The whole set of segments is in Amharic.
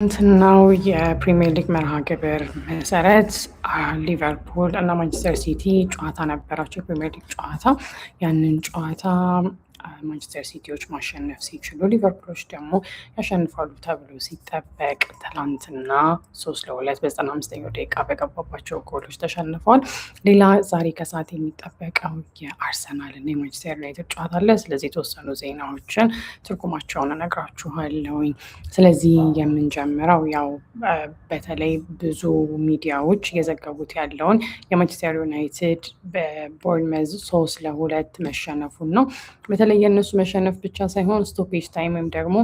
ትናንትናው የፕሪሚየር ሊግ መርሃ ግብር መሰረት ሊቨርፑል እና ማንቸስተር ሲቲ ጨዋታ ነበራቸው። የፕሪሚየር ሊግ ጨዋታ ያንን ጨዋታ ማንቸስተር ሲቲዎች ማሸነፍ ሲችሉ ሊቨርፑሎች ደግሞ ያሸንፋሉ ተብሎ ሲጠበቅ ትናንትና 3-2 በ95ኛው ደቂቃ በገባባቸው ጎሎች ተሸንፈዋል። ሌላ ዛሬ ከሰዓት የሚጠበቀው የአርሰናል እና የማንቸስተር ዩናይትድ ጨዋታ አለ። ስለዚህ የተወሰኑ ዜናዎችን ትርጉማቸውን እነግራችኋለሁኝ። ስለዚህ የምንጀምረው ያው በተለይ ብዙ ሚዲያዎች እየዘገቡት ያለውን የማንቸስተር ዩናይትድ በቦርንመዝ 3-2 መሸነፉን ነው። በተለይ የእነሱ መሸነፍ ብቻ ሳይሆን ስቶፔጅ ታይም ወይም ደግሞ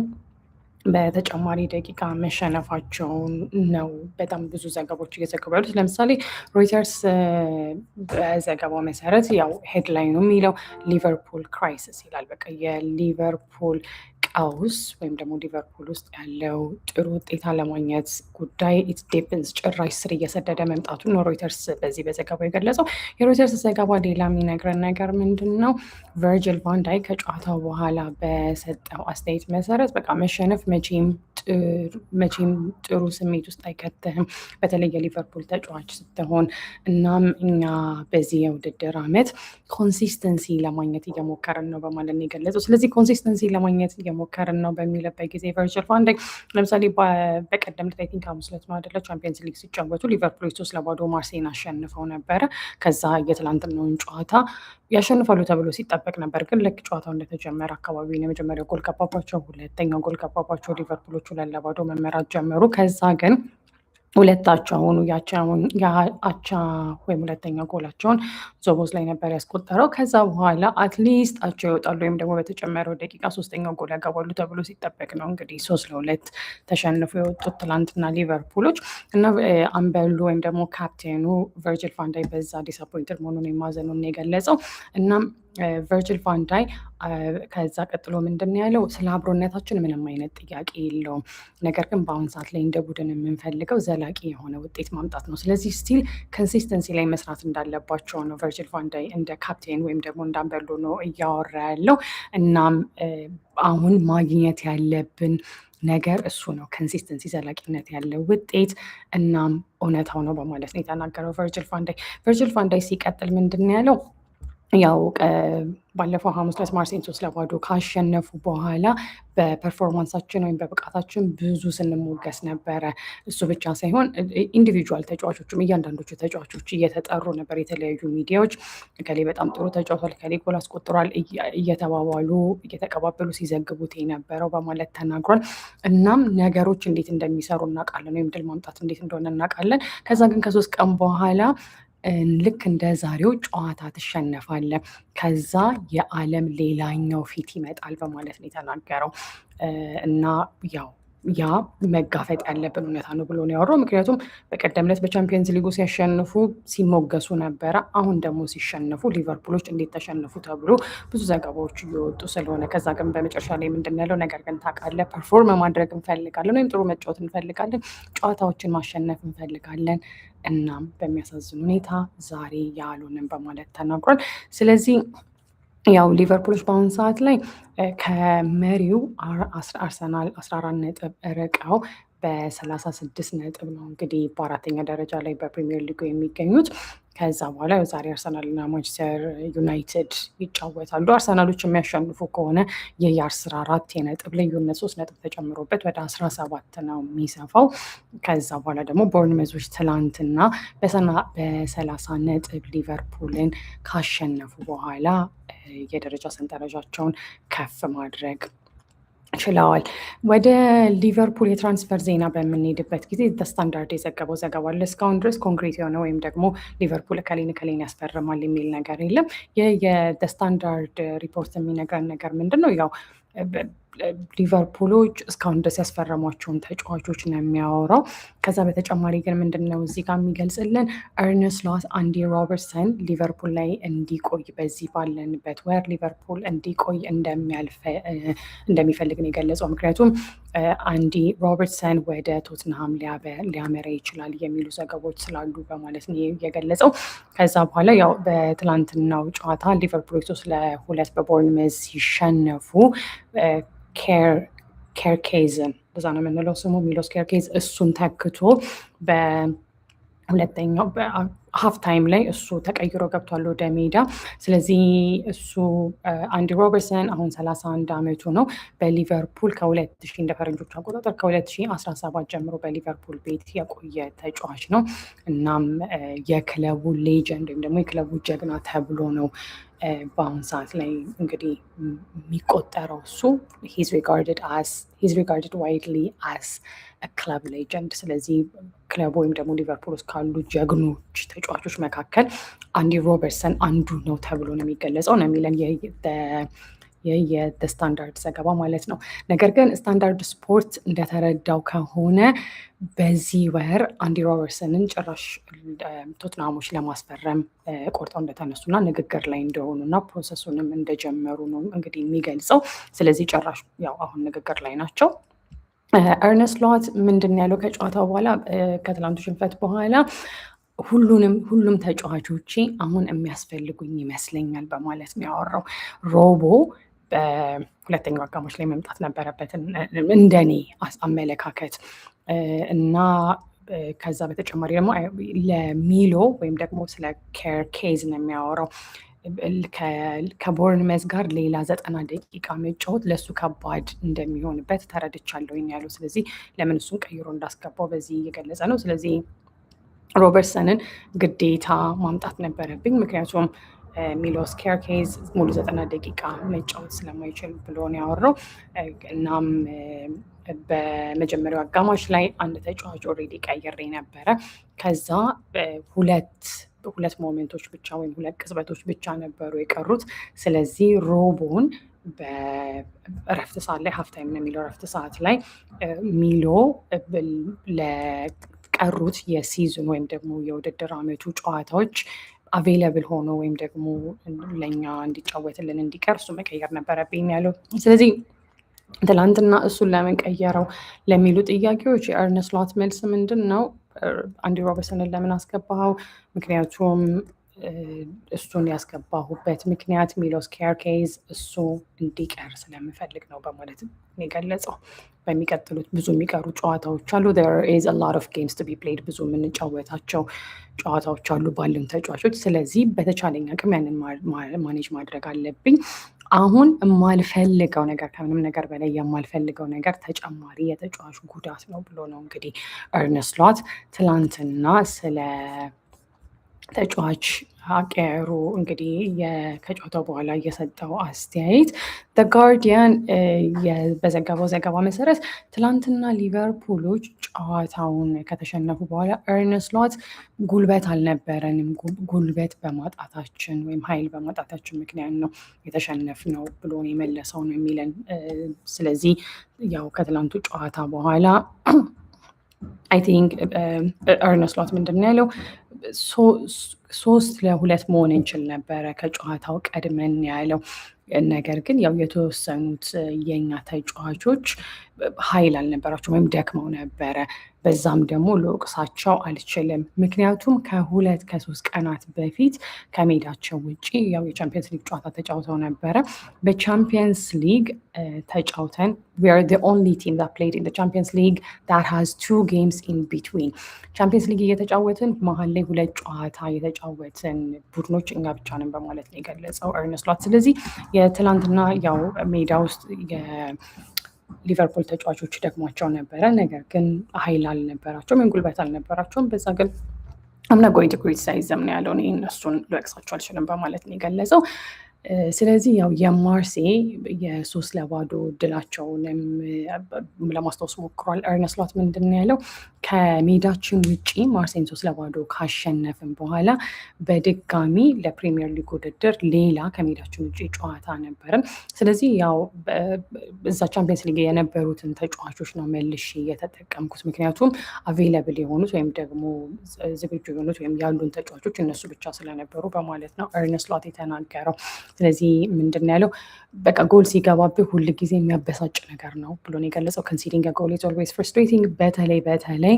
በተጨማሪ ደቂቃ መሸነፋቸውን ነው በጣም ብዙ ዘገቦች እየዘገቡ ያሉት። ለምሳሌ ሮይተርስ በዘገባው መሰረት ያው ሄድላይኑ የሚለው ሊቨርፑል ክራይሲስ ይላል። በቃ የሊቨርፑል ቀውስ ወይም ደግሞ ሊቨርፑል ውስጥ ያለው ጥሩ ውጤት አለማግኘት ጉዳይ ኢት ዴፕንስ ጭራሽ ስር እየሰደደ መምጣቱን ነው ሮይተርስ በዚህ በዘገባው የገለጸው። የሮይተርስ ዘገባ ሌላ የሚነግረን ነገር ምንድን ነው? ቨርጅል ቫን ዳይክ ከጨዋታው በኋላ በሰጠው አስተያየት መሰረት በቃ መሸነፍ መቼም ጥሩ ስሜት ውስጥ አይከትህም፣ በተለይ የሊቨርፑል ተጫዋች ስትሆን። እናም እኛ በዚህ የውድድር ዓመት ኮንሲስተንሲ ለማግኘት እየሞከርን ነው በማለት ነው የገለጸው። ስለዚህ ኮንሲስተንሲ ለማግኘት እየሞከርን ነው በሚልበት ጊዜ ቨርጅል ቫን ዳይክ ለምሳሌ በቀደም ዕለት አይ ቲንክ ሐሙስ ዕለት ነው አይደለ ቻምፒየንስ ሊግ ሲጫወቱ ሊቨርፑሎች 3-0 ማርሴይን አሸንፈው ነበረ። ከዛ የትላንትናውን ጨዋታ ያሸንፋሉ ተብሎ ሲጠበቅ ነበር። ግን ልክ ጨዋታው እንደተጀመረ አካባቢ የመጀመሪያው ጎል ገባባቸው፣ ሁለተኛው ጎል ገባባቸው። ሊቨርፑሎቹ 2-0 መመራት ጀመሩ። ከዛ ግን ሁለታቸው ሆኑ የአቻ ወይም ሁለተኛ ጎላቸውን ዞቦዝ ላይ ነበር ያስቆጠረው። ከዛ በኋላ አትሊስት አቸው ይወጣሉ ወይም ደግሞ በተጨመረው ደቂቃ ሶስተኛው ጎል ያገባሉ ተብሎ ሲጠበቅ ነው እንግዲህ 3-2 ተሸንፎ የወጡት ትላንትና ሊቨርፑሎች። እና አምበሉ ወይም ደግሞ ካፕቴኑ ቨርጅል ቫን ዳይክ በዛ ዲስአፖይንትድ መሆኑን የማዘኑን የገለጸው። እናም ቨርጅል ቫን ዳይክ ከዛ ቀጥሎ ምንድን ነው ያለው? ስለ አብሮነታችን ምንም አይነት ጥያቄ የለውም፣ ነገር ግን በአሁን ሰዓት ላይ እንደ ቡድን የምንፈልገው ዘላቂ የሆነ ውጤት ማምጣት ነው። ስለዚህ ስቲል ኮንሲስተንሲ ላይ መስራት እንዳለባቸው ነው ቨርጅል ቫን ዳይክ እንደ ካፕቴን ወይም ደግሞ እንዳንበሉ ነው እያወራ ያለው። እናም አሁን ማግኘት ያለብን ነገር እሱ ነው፣ ኮንሲስተንሲ፣ ዘላቂነት ያለው ውጤት። እናም እውነታው ነው በማለት ነው የተናገረው ቨርጅል ቫን ዳይክ። ቨርጅል ቫን ዳይክ ሲቀጥል ምንድን ነው ያለው? ያው ባለፈው ሐሙስ ዕለት ማርሴይን 3-0 ካሸነፉ በኋላ በፐርፎርማንሳችን ወይም በብቃታችን ብዙ ስንሞገስ ነበረ። እሱ ብቻ ሳይሆን ኢንዲቪጁዋል ተጫዋቾችም እያንዳንዶቹ ተጫዋቾች እየተጠሩ ነበር። የተለያዩ ሚዲያዎች እከሌ በጣም ጥሩ ተጫውቷል፣ እከሌ ጎል አስቆጥሯል እየተባባሉ እየተቀባበሉ ሲዘግቡት የነበረው በማለት ተናግሯል። እናም ነገሮች እንዴት እንደሚሰሩ እናውቃለን፣ ወይም ድል ማምጣት እንዴት እንደሆነ እናውቃለን። ከዛ ግን ከ3 ቀን በኋላ ልክ እንደ ዛሬው ጨዋታ ትሸነፋለ፣ ከዛ የዓለም ሌላኛው ፊት ይመጣል በማለት ነው የተናገረው። እና ያ መጋፈጥ ያለብን እውነታ ነው ብሎ ነው ያወራው። ምክንያቱም በቀደም ዕለት በቻምፒየንስ ሊጉ ሲያሸንፉ ሲሞገሱ ነበረ። አሁን ደግሞ ሲሸነፉ ሊቨርፑሎች እንዴት ተሸነፉ ተብሎ ብዙ ዘገባዎች እየወጡ ስለሆነ፣ ከዛ ግን በመጨረሻ ላይ ምንድን ያለው ነገር ግን ታውቃለህ፣ ፐርፎርም ማድረግ እንፈልጋለን ወይም ጥሩ መጫወት እንፈልጋለን፣ ጨዋታዎችን ማሸነፍ እንፈልጋለን። እናም በሚያሳዝን ሁኔታ ዛሬ ያሉንን በማለት ተናግሯል። ስለዚህ ያው ሊቨርፑሎች በአሁኑ ሰዓት ላይ ከመሪው አርሰናል 14 ነጥብ ርቀው በ36 ነጥብ ነው እንግዲህ በአራተኛ ደረጃ ላይ በፕሪሚየር ሊጉ የሚገኙት። ከዛ በኋላ ዛሬ አርሰናል እና ማንቸስተር ዩናይትድ ይጫወታሉ። አርሰናሎች የሚያሸንፉ ከሆነ የ14 የነጥብ ልዩነት 3 ነጥብ ተጨምሮበት ወደ 17 ነው የሚሰፋው። ከዛ በኋላ ደግሞ ቦርንመዞች ትላንትና በ30 ነጥብ ሊቨርፑልን ካሸነፉ በኋላ የደረጃ ሰንጠረዣቸውን ከፍ ማድረግ ችለዋል። ወደ ሊቨርፑል የትራንስፈር ዜና በምንሄድበት ጊዜ ስታንዳርድ የዘገበው ዘገባ አለ። እስካሁን ድረስ ኮንክሪት የሆነ ወይም ደግሞ ሊቨርፑል እከሌን ያስፈርማል የሚል ነገር የለም። የስታንዳርድ ሪፖርት የሚነግረን ነገር ምንድን ነው? ያው ሊቨርፑሎች እስካሁን ድረስ ያስፈረሟቸውን ተጫዋቾች ነው የሚያወራው። ከዛ በተጨማሪ ግን ምንድነው እዚህ ጋር የሚገልጽልን ኤርነስት ሎት አንዲ ሮበርትሰን ሊቨርፑል ላይ እንዲቆይ በዚህ ባለንበት ወር ሊቨርፑል እንዲቆይ እንደሚፈልግ ነው የገለጸው። ምክንያቱም አንዲ ሮበርትሰን ወደ ቶትንሃም ሊያመራ ይችላል የሚሉ ዘገቦች ስላሉ በማለት ነው የገለጸው። ከዛ በኋላ ያው በትላንትናው ጨዋታ ሊቨርፑሎች 3-2 በቦርንመዝ ሲሸነፉ ኬርኬዝን በዛ ነው የምንለው ስሙ ሚሎስ ኬርኬዝ እሱን ተክቶ ሁለተኛው ሃፍ ታይም ላይ እሱ ተቀይሮ ገብቷል ወደ ሜዳ። ስለዚህ እሱ አንዲ ሮበርትሰን አሁን 31 ዓመቱ ነው። በሊቨርፑል ከ2000 እንደ ፈረንጆቹ አቆጣጠር ከ2017 ጀምሮ በሊቨርፑል ቤት የቆየ ተጫዋች ነው። እናም የክለቡ ሌጀንድ ወይም ደግሞ የክለቡ ጀግና ተብሎ ነው በአሁን ሰዓት ላይ እንግዲህ የሚቆጠረው። እሱ ሂዝ ሪጋርድድ ዋይድሊ አስ ክለብ ሌጀንድ። ስለዚህ ክለቡ ወይም ደግሞ ሊቨርፑል ውስጥ ካሉ ጀግኖች ተጫዋቾች መካከል አንዲ ሮበርትሰን አንዱ ነው ተብሎ ነው የሚገለጸው ነው የሚለን የስታንዳርድ ዘገባ ማለት ነው። ነገር ግን ስታንዳርድ ስፖርት እንደተረዳው ከሆነ በዚህ ወር አንዲ ሮበርትሰንን ጭራሽ ቶትናሞች ለማስፈረም ቆርጠው እንደተነሱና ንግግር ላይ እንደሆኑና ፕሮሰሱንም እንደጀመሩ ነው እንግዲህ የሚገልጸው። ስለዚህ ጭራሽ ያው አሁን ንግግር ላይ ናቸው። ኤርነስት ሎት ምንድን ያለው ከጨዋታው በኋላ ከትላንቱ ሽንፈት በኋላ ሁሉም ተጫዋቾቼ አሁን የሚያስፈልጉኝ ይመስለኛል በማለት ነው ያወራው። ሮቦ በሁለተኛው አጋማሽ ላይ መምጣት ነበረበት እንደኔ አመለካከት እና ከዛ በተጨማሪ ደግሞ ለሚሎ ወይም ደግሞ ስለ ኬርኬዝ ነው የሚያወራው። ከቦርንመዝ ጋር ሌላ 90 ደቂቃ መጫወት ለእሱ ከባድ እንደሚሆንበት ተረድቻለሁኝ ያለው። ስለዚህ ለምን እሱን ቀይሮ እንዳስገባው በዚህ እየገለጸ ነው። ስለዚህ ሮበርትሰንን ግዴታ ማምጣት ነበረብኝ ምክንያቱም ሚሎስ ኬርኬዝ ሙሉ 90 ደቂቃ መጫወት ስለማይችል ብሎ ነው ያወራው። እናም በመጀመሪያው አጋማሽ ላይ አንድ ተጫዋች ኦልሬዲ ቀይሬ ነበረ። ከዛ ሁለት ሞሜንቶች ብቻ ወይም ሁለት ቅጽበቶች ብቻ ነበሩ የቀሩት። ስለዚህ ሮቦን በእረፍት ሰዓት ላይ ሀፍታይም ነው የሚለው እረፍት ሰዓት ላይ ሚሎ ለቀሩት የሲዝን ወይም ደግሞ የውድድር ዓመቱ ጨዋታዎች አቬይለብል ሆኖ ወይም ደግሞ ለእኛ እንዲጫወትልን እንዲቀር እሱ መቀየር ነበረብኝ ያለው። ስለዚህ ትላንትና እሱን ለምን ቀየረው ለሚሉ ጥያቄዎች የኤርነስት ሎት መልስ ምንድን ነው? አንዲ ሮበርትሰንን ለምን አስገባኸው? ምክንያቱም እሱን ያስገባሁበት ምክንያት ሚሎስ ኬርኬዝ እሱ እንዲቀር ስለምፈልግ ነው በማለት የገለጸው። በሚቀጥሉት ብዙ የሚቀሩ ጨዋታዎች አሉ። there is a lot of games to be played ብዙ የምንጫወታቸው ጨዋታዎች አሉ ባሉን ተጫዋቾች። ስለዚህ በተቻለኝ አቅም ያንን ማኔጅ ማድረግ አለብኝ። አሁን የማልፈልገው ነገር ከምንም ነገር በላይ የማልፈልገው ነገር ተጨማሪ የተጫዋቹ ጉዳት ነው ብሎ ነው እንግዲህ ኤርነስት ሎት ትላንትና ስለ ተጫዋች አቀያየሩ እንግዲህ ከጨዋታው በኋላ እየሰጠው አስተያየት ጋርዲያን በዘገባው ዘገባ መሰረት ትላንትና ሊቨርፑሎች ጨዋታውን ከተሸነፉ በኋላ ኤርነስት ሎት ጉልበት አልነበረንም፣ ጉልበት በማጣታችን ወይም ኃይል በማጣታችን ምክንያት ነው የተሸነፍነው ብሎ የመለሰው ነው የሚለን። ስለዚህ ያው ከትላንቱ ጨዋታ በኋላ አይ ቲንክ ኤርነስት ሎት ምንድን ነው ያለው 3-2 መሆን እንችል ነበረ ከጨዋታው ቀድመን ያለው። ነገር ግን ያው የተወሰኑት የኛ ተጫዋቾች ኃይል አልነበራቸው ወይም ደክመው ነበረ። በዛም ደግሞ ልወቅሳቸው አልችልም ምክንያቱም ከ2-3 ቀናት በፊት ከሜዳቸው ውጭ ያው የቻምፒየንስ ሊግ ጨዋታ ተጫውተው ነበረ። በቻምፒየንስ ሊግ ተጫውተን we are the only team that played in the Champions League that has 2 games in between። ቻምፒየንስ ሊግ እየተጫወትን መሀል ላይ 2 ጨዋታ የተጫወትን ቡድኖች እኛ ብቻ ነን በማለት ነው የገለጸው ኤርነስት ሎት። ስለዚህ የትላንትና ያው ሜዳ ውስጥ ሊቨርፑል ተጫዋቾች ደግሟቸው ነበረ። ነገር ግን ኃይል አልነበራቸውም ወይም ጉልበት አልነበራቸውም። በዛ ግን አምና ጎይንግ ቱ ክሪቲሳይዝ ዘም ነው ያለው። እነሱን ልወቅሳቸው አልችልም በማለት ነው የገለጸው። ስለዚህ ያው የማርሴይ የ3-0 ድላቸውንም ለማስታወስ ሞክሯል ኤርነስት ሎት። ምንድን ነው ያለው? ከሜዳችን ውጭ ማርሴይን 3-0 ካሸነፍን በኋላ በድጋሚ ለፕሪሚየር ሊግ ውድድር ሌላ ከሜዳችን ውጭ ጨዋታ ነበርን። ስለዚህ ያው እዛ ቻምፒየንስ ሊግ የነበሩትን ተጫዋቾች ነው መልሼ የተጠቀምኩት ምክንያቱም አቬይለብል የሆኑት ወይም ደግሞ ዝግጁ የሆኑት ወይም ያሉን ተጫዋቾች እነሱ ብቻ ስለነበሩ በማለት ነው ኤርነስት ሎት የተናገረው። ስለዚህ ምንድን ነው ያለው? በቃ ጎል ሲገባብህ ሁል ጊዜ የሚያበሳጭ ነገር ነው ብሎ ነው የገለጸው። ኮንሲዲንግ ጎል ኢዝ ኦልዌይስ ፍርስትሬቲንግ። በተለይ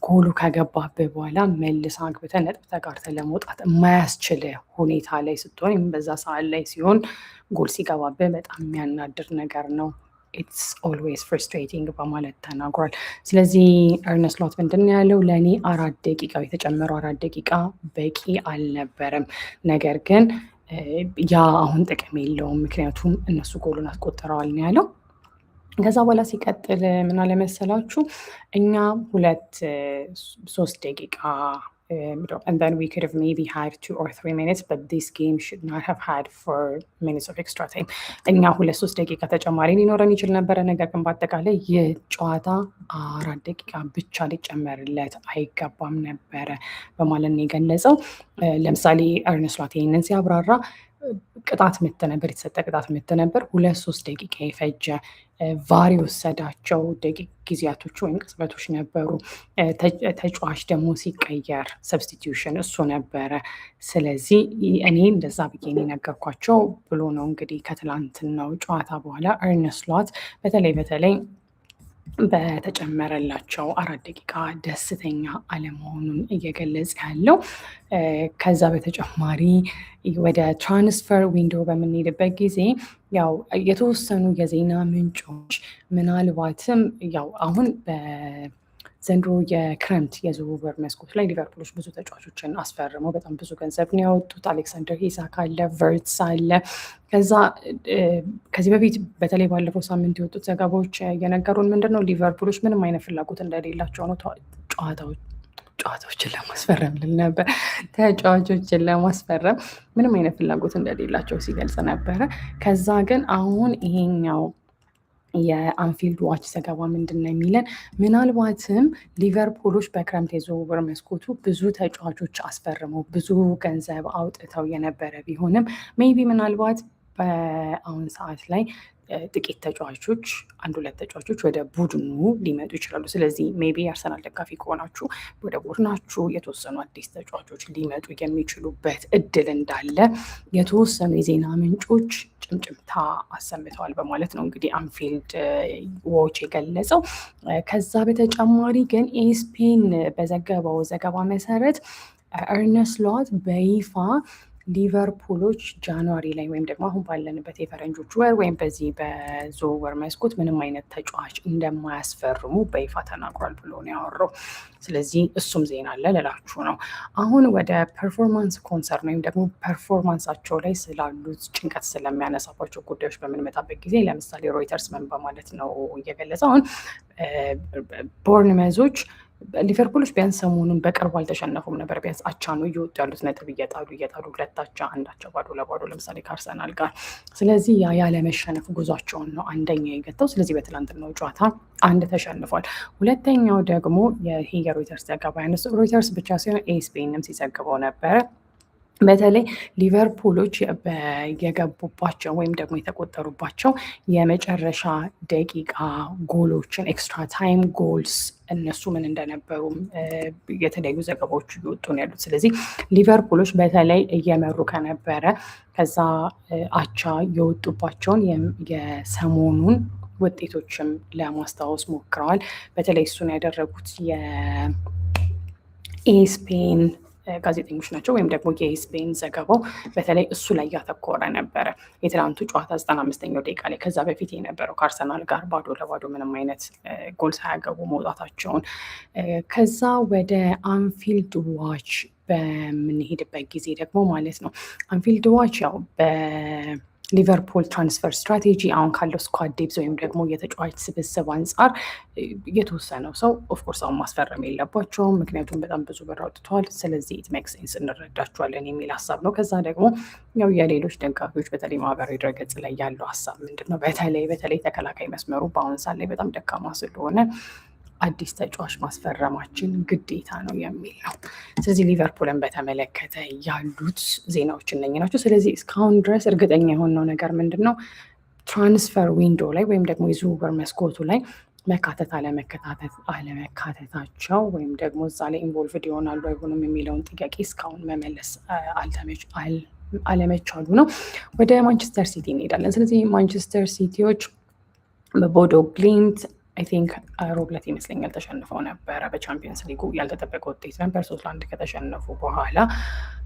ጎሉ ከገባብህ በኋላ መልስ አግብተህ ነጥብ ተጋርተህ ለመውጣት የማያስችል ሁኔታ ላይ ስትሆን በዛ ሰዓት ላይ ሲሆን ጎል ሲገባብህ በጣም የሚያናድር ነገር ነው ኢትስ ኦልዌይስ ፍርስትሬቲንግ በማለት ተናግሯል። ስለዚህ ኤርነስት ሎት ምንድን ነው ያለው? ለእኔ 4 ደቂቃ የተጨመረው 4 ደቂቃ በቂ አልነበረም። ነገር ግን ያ አሁን ጥቅም የለውም፣ ምክንያቱም እነሱ ጎሉን አስቆጥረዋል ነው ያለው። ከዛ በኋላ ሲቀጥል ምን አለመሰላችሁ እኛ 2-3 ደቂቃ and then we could have maybe had 2 or 3 minutes, but this game should not have had 4 minutes of extra time. እኛ 2-3 ደቂቃ ተጨማሪ ሊኖረን ይችል ነበረ። ነገር ግን በአጠቃላይ ይህ ጨዋታ 4 ደቂቃ ብቻ ሊጨመርለት አይገባም ነበረ በማለት ነው የገለጸው። ለምሳሌ ኤርነስት ሎት ይህንን ሲያብራራ ቅጣት ምት ነበር የተሰጠ ቅጣት ምት ነበር 2-3 ደቂቃ የፈጀ ቫር የወሰዳቸው ጊዜያቶች ወይም ቅጽበቶች ነበሩ። ተጫዋች ደግሞ ሲቀየር ሰብስቲቲዩሽን እሱ ነበረ። ስለዚህ እኔ እንደዛ ብዬ ነገርኳቸው ብሎ ነው እንግዲህ ከትላንትናው ጨዋታ በኋላ ኤርነስት ሎት በተለይ በተጨመረላቸው 4 ደቂቃ ደስተኛ አለመሆኑን እየገለጸ ያለው። ከዛ በተጨማሪ ወደ ትራንስፈር ዊንዶ በምንሄድበት ጊዜ ያው የተወሰኑ የዜና ምንጮች ምናልባትም ያው አሁን ዘንድሮ የክረምት የዝውውር መስኮት ላይ ሊቨርፑሎች ብዙ ተጫዋቾችን አስፈርመው በጣም ብዙ ገንዘብ ነው ያወጡት። አሌክሳንደር ኢሳክ አለ፣ ቨርትስ አለ። ከዚህ በፊት በተለይ ባለፈው ሳምንት የወጡት ዘገባዎች የነገሩን ምንድነው ሊቨርፑሎች ምንም አይነት ፍላጎት እንደሌላቸው ነው ጨዋታዎችን ለማስፈረም ነበር ተጫዋቾችን ለማስፈረም ምንም አይነት ፍላጎት እንደሌላቸው ሲገልጽ ነበረ። ከዛ ግን አሁን ይሄኛው የአንፊልድ ዋች ዘገባ ምንድን ነው የሚለን? ምናልባትም ሊቨርፑሎች በክረምት የዝውውር መስኮቱ ብዙ ተጫዋቾች አስፈርመው ብዙ ገንዘብ አውጥተው የነበረ ቢሆንም ሜይ ቢ ምናልባት በአሁን ሰዓት ላይ ጥቂት ተጫዋቾች 1-2 ተጫዋቾች ወደ ቡድኑ ሊመጡ ይችላሉ። ስለዚህ ሜይ ቢ የአርሰናል ደጋፊ ከሆናችሁ ወደ ቡድናችሁ የተወሰኑ አዲስ ተጫዋቾች ሊመጡ የሚችሉበት እድል እንዳለ የተወሰኑ የዜና ምንጮች ጭምጭምታ አሰምተዋል በማለት ነው እንግዲህ አንፊልድ ዎች የገለጸው። ከዛ በተጨማሪ ግን ኤስፔን በዘገባው ዘገባ መሰረት ኤርነስት ሎት በይፋ ሊቨርፑሎች ጃንዋሪ ላይ ወይም ደግሞ አሁን ባለንበት የፈረንጆች ወር ወይም በዚህ በዝውውር መስኮት ምንም አይነት ተጫዋች እንደማያስፈርሙ በይፋ ተናግሯል ብሎ ነው ያወራው። ስለዚህ እሱም ዜና አለ ልላችሁ ነው። አሁን ወደ ፐርፎርማንስ ኮንሰርን ወይም ደግሞ ፐርፎርማንሳቸው ላይ ስላሉት ጭንቀት ስለሚያነሳባቸው ጉዳዮች በምንመጣበት ጊዜ ለምሳሌ ሮይተርስ ምን በማለት ነው እየገለጸ አሁን ቦርንመዞች ሊቨርፑሎች ቢያንስ ሰሞኑን በቅርቡ አልተሸነፉም ነበር። ቢያንስ አቻ ነው እየወጡ ያሉት ነጥብ እየጣሉ 2 አቻ 1 አቻ 0-0 ለምሳሌ ከአርሰናል ጋር። ስለዚህ ያለመሸነፍ ጉዟቸውን ነው አንደኛው የገታው። ስለዚህ በትላንትናው ጨዋታ 1 ተሸንፏል። ሁለተኛው ደግሞ ይሄ የሮይተርስ ዘገባ ያነሱ ሮይተርስ ብቻ ሳይሆን ኤስፔንም ሲዘግበው ነበረ። በተለይ ሊቨርፑሎች የገቡባቸው ወይም ደግሞ የተቆጠሩባቸው የመጨረሻ ደቂቃ ጎሎችን ኤክስትራ ታይም ጎልስ እነሱ ምን እንደነበሩም የተለያዩ ዘገባዎች እየወጡ ነው ያሉት። ስለዚህ ሊቨርፑሎች በተለይ እየመሩ ከነበረ ከዛ አቻ የወጡባቸውን የሰሞኑን ውጤቶችም ለማስታወስ ሞክረዋል። በተለይ እሱን ያደረጉት የኤስፔን ጋዜጠኞች ናቸው ወይም ደግሞ የኤስፔን ዘገባው በተለይ እሱ ላይ ያተኮረ ነበረ። የትናንቱ ጨዋታ 95ኛው ደቂቃ ላይ ከዛ በፊት የነበረው ከአርሰናል ጋር 0-0 ምንም አይነት ጎል ሳያገቡ መውጣታቸውን። ከዛ ወደ አንፊልድ ዋች በምንሄድበት ጊዜ ደግሞ ማለት ነው አንፊልድ ዋች ያው ሊቨርፑል ትራንስፈር ስትራቴጂ አሁን ካለው ስኳድ ዴፕዝ ወይም ደግሞ የተጫዋች ስብስብ አንጻር የተወሰነው ሰው ኦፍኮርስ አሁን ማስፈረም የለባቸውም፣ ምክንያቱም በጣም ብዙ ብር አውጥተዋል። ስለዚህ ኢት ሜክስ ሴንስ እንረዳቸዋለን የሚል ሀሳብ ነው። ከዛ ደግሞ ያው የሌሎች ደጋፊዎች በተለይ ማህበራዊ ድረገጽ ላይ ያለው ሀሳብ ምንድን ነው? በተለይ ተከላካይ መስመሩ በአሁን ሰዓት ላይ በጣም ደካማ ስለሆነ አዲስ ተጫዋች ማስፈረማችን ግዴታ ነው የሚል ነው። ስለዚህ ሊቨርፑልን በተመለከተ ያሉት ዜናዎች እነኚህ ናቸው። ስለዚህ እስካሁን ድረስ እርግጠኛ የሆነው ነገር ምንድን ነው? ትራንስፈር ዊንዶ ላይ ወይም ደግሞ የዝውውር መስኮቱ ላይ መካተት አለመካተታቸው ወይም ደግሞ እዛ ላይ ኢንቮልቭድ ይሆናሉ አይሆኑም የሚለውን ጥያቄ እስካሁን መመለስ አለመቻሉ ነው። ወደ ማንቸስተር ሲቲ እንሄዳለን። ስለዚህ ማንቸስተር ሲቲዎች በቦዶ ግሊምት አይ ቲንክ ሮብ ዕለት ይመስለኛል ተሸንፈው ነበረ በቻምፒየንስ ሊጉ። ያልተጠበቀ ውጤት ነበር 3-1 ከተሸነፉ በኋላ።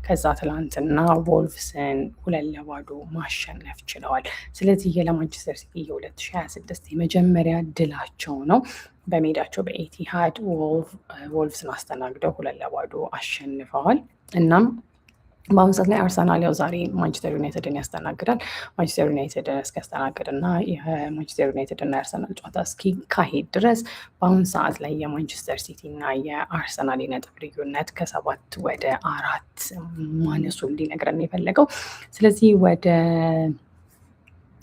ከዛ ትላንትና ቮልቭስን 2-0 ማሸነፍ ችለዋል። ስለዚህ ለማንቸስተር ሲቲ የ2026 የመጀመሪያ ድላቸው ነው። በሜዳቸው በኤቲሃድ ቮልቭስን አስተናግደው 2-0 አሸንፈዋል። እናም በአሁኑ ሰዓት ላይ አርሰናል ያው ዛሬ ማንቸስተር ዩናይትድን ያስተናግዳል። ማንቸስተር ዩናይትድን እስኪያስተናግድ እና የማንቸስተር ዩናይትድ እና የአርሰናል ጨዋታ እስኪካሄድ ድረስ በአሁኑ ሰዓት ላይ የማንቸስተር ሲቲ እና የአርሰናል የነጥብ ልዩነት ከ7 ወደ 4 ማነሱን ሊነግረን የፈለገው። ስለዚህ ወደ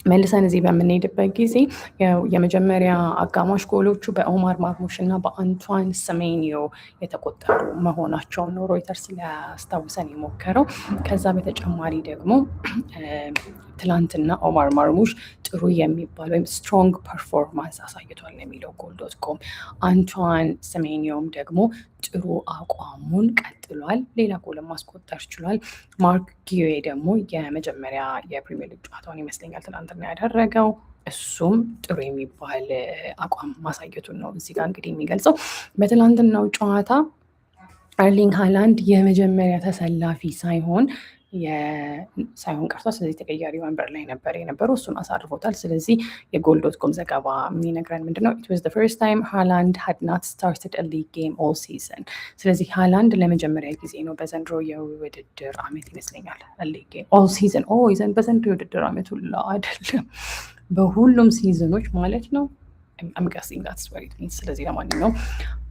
መልሰን እዚህ በምንሄድበት ጊዜ የመጀመሪያ አጋማሽ ጎሎቹ በኦማር ማርሙሽ እና በአንቷን ሰሜኒዮ የተቆጠሩ መሆናቸውን ነው ሮይተርስ ሊያስታውሰን የሞከረው። ከዛ በተጨማሪ ደግሞ ትላንትና ኦማር ማርሙሽ ጥሩ የሚባል ወይም ስትሮንግ ፐርፎርማንስ አሳይቷል የሚለው ጎል.ኮም። አንቷን ሰሜኒዮም ደግሞ ጥሩ አቋሙን ቀጥሏል። ሌላ ጎል ማስቆጠር ችሏል። ማርክ ጊዌ ደግሞ የመጀመሪያ የፕሪሚየር ሊግ ጨዋታውን ይመስለኛል ትናንትና ያደረገው። እሱም ጥሩ የሚባል አቋም ማሳየቱን ነው እዚህ ጋር እንግዲህ የሚገልጸው። በትናንትናው ጨዋታ ኤርሊንግ ሃላንድ የመጀመሪያ ተሰላፊ ሳይሆን ቀርቷል። ስለዚህ ተቀያሪ ወንበር ላይ ነበር የነበረው፣ እሱን አሳርፎታል። ስለዚህ የጎል.ኮም ዘገባ የሚነግረን ምንድነው? It was the first time Haaland had not started a league game all season። ስለዚህ ሃላንድ ለመጀመሪያ ጊዜ ነው በዘንድሮ የውድድር ዓመት ይመስለኛል league game all season በዘንድሮ የውድድር ዓመት ሁላ አይደለም፣ በሁሉም ሲዝኖች ማለት ነው። I'm guessing that's what it means። ስለዚህ ለማንኛውም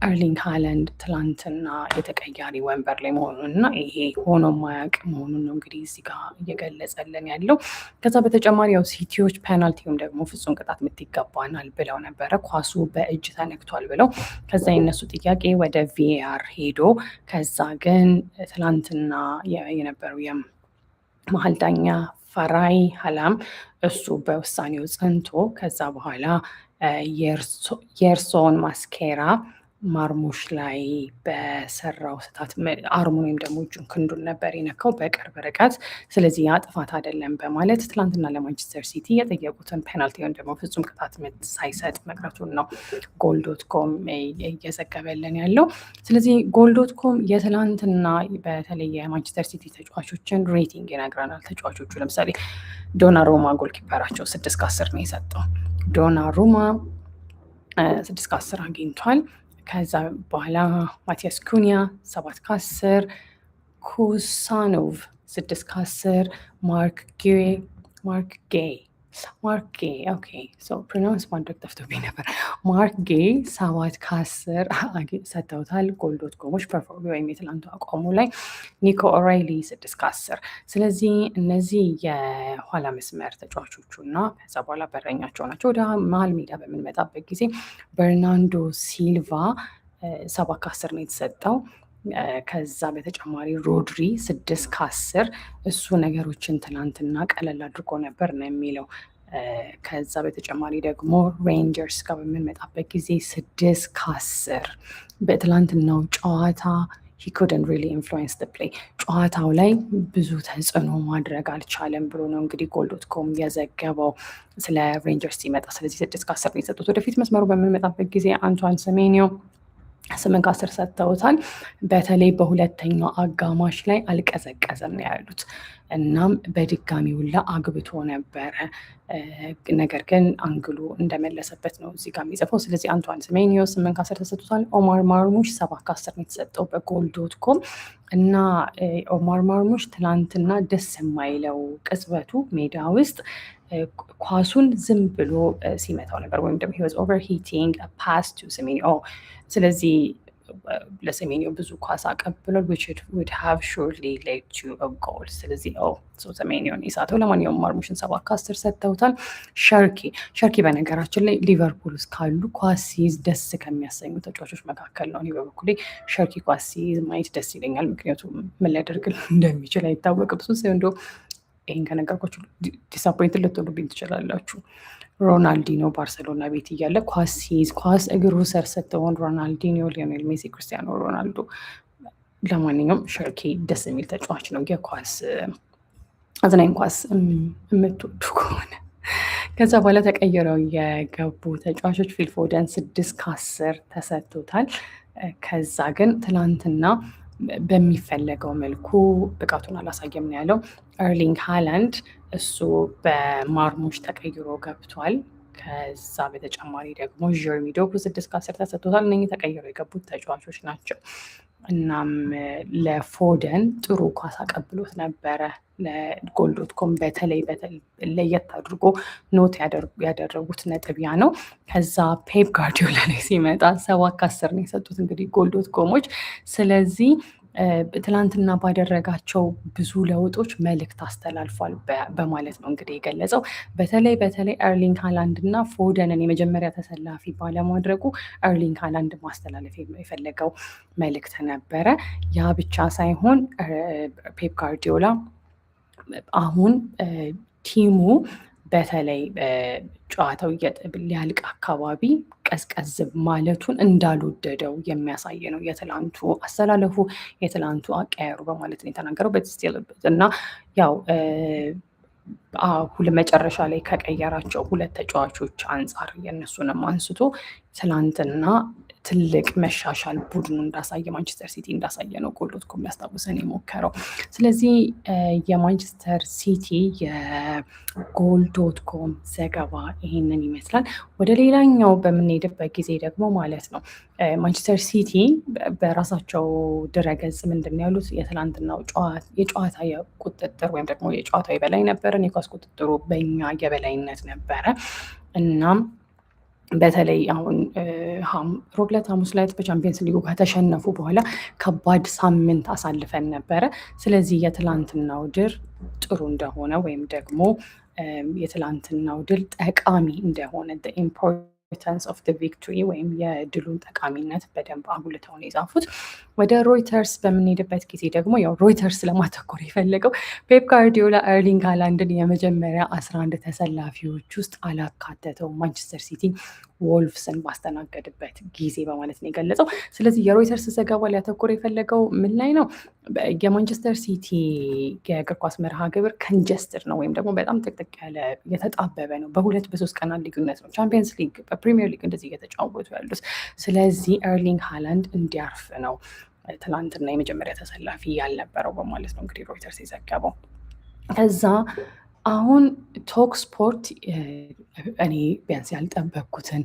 ኤርሊንግ ሃላንድ ትላንትና የተቀያሪ ወንበር ላይ መሆኑንና ይሄ ሆኖ ማያውቅ መሆኑን ነው እንግዲህ እዚህ ጋር እየገለጸልን ያለው። ከዛ በተጨማሪ ያው ሲቲዎች ፔናልቲውም ደግሞ ፍጹም ቅጣት ምት ይገባናል ብለው ነበረ፣ ኳሱ በእጅ ተነክቷል ብለው። ከዛ የነሱ ጥያቄ ወደ ቪኤአር ሄዶ ከዛ ግን ትላንትና የነበረው የመሀል ዳኛ ፈራይ ሀላም እሱ በውሳኔው ጸንቶ ከዛ በኋላ የእርሶን ማስኬራ ማርሙሽ ላይ በሰራው ስህተት አርሙን ወይም ደግሞ እጁን ክንዱን ነበር የነካው በቅርብ ርቀት፣ ስለዚህ ያ ጥፋት አይደለም በማለት ትላንትና ለማንቸስተር ሲቲ የጠየቁትን ፔናልቲ ወይም ደግሞ ፍጹም ቅጣት ምት ሳይሰጥ መቅረቱን ነው ጎል.ኮም እየዘገበልን ያለው። ስለዚህ ጎል.ኮም የትላንትና በተለይ የማንቸስተር ሲቲ ተጫዋቾችን ሬቲንግ ይነግረናል። ተጫዋቾቹ ለምሳሌ ዶናሩማ ጎልኪፐራቸው 6/10 ነው የሰጠው። ዶናሩማ 6/10 አግኝቷል። ከዛ በኋላ ማቲያስ ኩኒያ 7/10፣ ኩሳኖቭ 6/10፣ ማርክ ጌ ኦኬ ሶ ፕሮናውንስ ማድረግ ጠፍቶብኝ ነበር። ማርክ ጌ 7/10 ሰጥተውታል ጎል.ኮሞች ፐርፎርም ወይም የትላንቱ አቋሙ ላይ። ኒኮ ኦራይሊ 6/10። ስለዚህ እነዚህ የኋላ መስመር ተጫዋቾቹ እና ከዛ በኋላ በረኛቸው ናቸው። ወደ መሀል ሜዳ በምንመጣበት ጊዜ በርናንዶ ሲልቫ 7/10 ነው የተሰጠው። ከዛ በተጨማሪ ሮድሪ 6/10 እሱ ነገሮችን ትናንትና ቀለል አድርጎ ነበር ነው የሚለው። ከዛ በተጨማሪ ደግሞ ሬንጀርስ ጋር በምንመጣበት ጊዜ 6/10 በትላንትናው ጨዋታ he couldn't really influence the play ጨዋታው ላይ ብዙ ተጽዕኖ ማድረግ አልቻለም ብሎ ነው እንግዲህ ጎል.ኮም የዘገበው ስለ ሬንጀርስ ሲመጣ። ስለዚህ 6/10 ነው የሰጡት። ወደፊት መስመሩ በምንመጣበት ጊዜ አንቷን ሰሜኒዮ 8/10 ሰጥተውታል። በተለይ በሁለተኛው አጋማሽ ላይ አልቀዘቀዘም ነው ያሉት። እናም በድጋሚ ውላ አግብቶ ነበረ፣ ነገር ግን አንግሉ እንደመለሰበት ነው እዚህ ጋር የሚጽፈው። ስለዚህ አንቷን ሰሜኒዮ 8/10 ተሰጥቶታል። ኦማር ማርሙሽ 7/10 ነው የተሰጠው በጎል.ኮም እና ኦማር ማርሙሽ ትናንትና ደስ የማይለው ቅጽበቱ ሜዳ ውስጥ ኳሱን ዝም ብሎ ሲመታው ነበር፣ ወይም ደግሞ he was overheating a pass to ሰሜኒዮ። ስለዚህ ለሰሜኒዮ ብዙ ኳስ አቀብሏል which would have surely led to a goal። ስለዚህ ሰሜኒዮን ይሳተው። ለማንኛውም ማርሙሽን 7/10 ሰጥተውታል። ሸርኪ በነገራችን ላይ ሊቨርፑል ውስጥ ካሉ ኳስ ሲይዝ ደስ ከሚያሰኙ ተጫዋቾች መካከል ነው። እኔ በበኩሌ ሸርኪ ኳስ ሲይዝ ማየት ደስ ይለኛል፣ ምክንያቱም ምን ሊያደርግ እንደሚችል አይታወቅም። ሱ እንደው ይህን ከነገርኳችሁ ዲስአፖይንት ልትሆኑብኝ ትችላላችሁ። ሮናልዲኖ ባርሰሎና ቤት እያለ ኳስ ሲይዝ ኳስ እግሩ ስር ስትሆን ሮናልዲኖ፣ ሊዮኔል ሜሲ፣ ክርስቲያኖ ሮናልዶ። ለማንኛውም ሸርኪ ደስ የሚል ተጫዋች ነው። የኳስ አዝናኝ ኳስ የምትወዱ ከሆነ ከዛ በኋላ ተቀይረው የገቡ ተጫዋቾች ፊል ፎደን 6/10 ተሰጥቶታል። ከዛ ግን ትናንትና በሚፈለገው መልኩ ብቃቱን አላሳየም ነው ያለው። ኤርሊንግ ሃላንድ እሱ በማርሙሽ ተቀይሮ ገብቷል። ከዛ በተጨማሪ ደግሞ ጀርሚ ዶኩ 6/10 ተሰጥቶታል። እነኚህ ተቀይረው የገቡት ተጫዋቾች ናቸው። እናም ለፎደን ጥሩ ኳስ አቀብሎት ነበረ። ለጎል ዶት ኮም በተለይ ለየት አድርጎ ኖት ያደረጉት ነጥብ ያ ነው። ከዛ ፔፕ ጋርዲዮላ ላይ ሲመጣ 7/10 ነው የሰጡት እንግዲህ ጎል ዶት ኮሞች። ስለዚህ ትላንትና ባደረጋቸው ብዙ ለውጦች መልእክት አስተላልፏል በማለት ነው እንግዲህ የገለጸው። በተለይ ኤርሊንግ ሃላንድ እና ፎደንን የመጀመሪያ ተሰላፊ ባለማድረጉ ኤርሊንግ ሃላንድ ማስተላለፍ የፈለገው መልእክት ነበረ። ያ ብቻ ሳይሆን ፔፕ ጋርዲዮላ አሁን ቲሙ በተለይ ጨዋታው ሊያልቅ አካባቢ ቀዝቀዝ ማለቱን እንዳልወደደው የሚያሳይ ነው የትላንቱ አሰላለፉ፣ የትላንቱ አቀያየሩ በማለት ነው የተናገረው። እና ያው መጨረሻ ላይ ከቀየራቸው ሁለት ተጫዋቾች አንጻር የእነሱንም አንስቶ ትላንትና ትልቅ መሻሻል ቡድኑ እንዳሳየ ማንቸስተር ሲቲ እንዳሳየ ነው ጎል ዶት ኮም ሊያስታውሰን የሞከረው። ስለዚህ የማንቸስተር ሲቲ የጎል ዶት ኮም ዘገባ ይሄንን ይመስላል። ወደ ሌላኛው በምንሄድበት ጊዜ ደግሞ ማለት ነው ማንቸስተር ሲቲ በራሳቸው ድረገጽ ምንድን ነው ያሉት? የትላንትናው የጨዋታ ቁጥጥር ወይም ደግሞ የጨዋታው የበላይ ነበረን፣ የኳስ ቁጥጥሩ በኛ የበላይነት ነበረ። እናም በተለይ አሁን ሮብ ዕለት ሐሙስ ዕለት በቻምፒየንስ ሊጉ ከተሸነፉ በኋላ ከባድ ሳምንት አሳልፈን ነበረ። ስለዚህ የትላንትናው ድል ጥሩ እንደሆነ ወይም ደግሞ የትላንትናው ድል ጠቃሚ እንደሆነ ኢምፖርታንስ ኦፍ ዘ ቪክቶሪ ወይም የድሉን ጠቃሚነት በደንብ አጉልተው ነው የጻፉት። ወደ ሮይተርስ በምንሄድበት ጊዜ ደግሞ ያው ሮይተርስ ለማተኮር የፈለገው ፔፕ ጋርዲዮላ ኤርሊንግ ሃላንድን የመጀመሪያ 11 ተሰላፊዎች ውስጥ አላካተተው ማንቸስተር ሲቲ ወልፍስን ባስተናገድበት ጊዜ በማለት ነው የገለጸው። ስለዚህ የሮይተርስ ዘገባ ሊያተኮር የፈለገው ምን ላይ ነው? የማንቸስተር ሲቲ የእግር ኳስ መርሃ ግብር ከንጀስትድ ነው ወይም ደግሞ በጣም ጥቅጥቅ ያለ የተጣበበ ነው። በ2-3 ቀናት ልዩነት ነው ቻምፒየንስ ሊግ በፕሪሚየር ሊግ እንደዚህ እየተጫወቱ ያሉት። ስለዚህ ኤርሊንግ ሃላንድ እንዲያርፍ ነው ትናንትና የመጀመሪያ ተሰላፊ ያልነበረው በማለት ነው እንግዲህ ሮይተርስ የዘገበው። ከዛ አሁን ቶክ ስፖርት እኔ ቢያንስ ያልጠበቅኩትን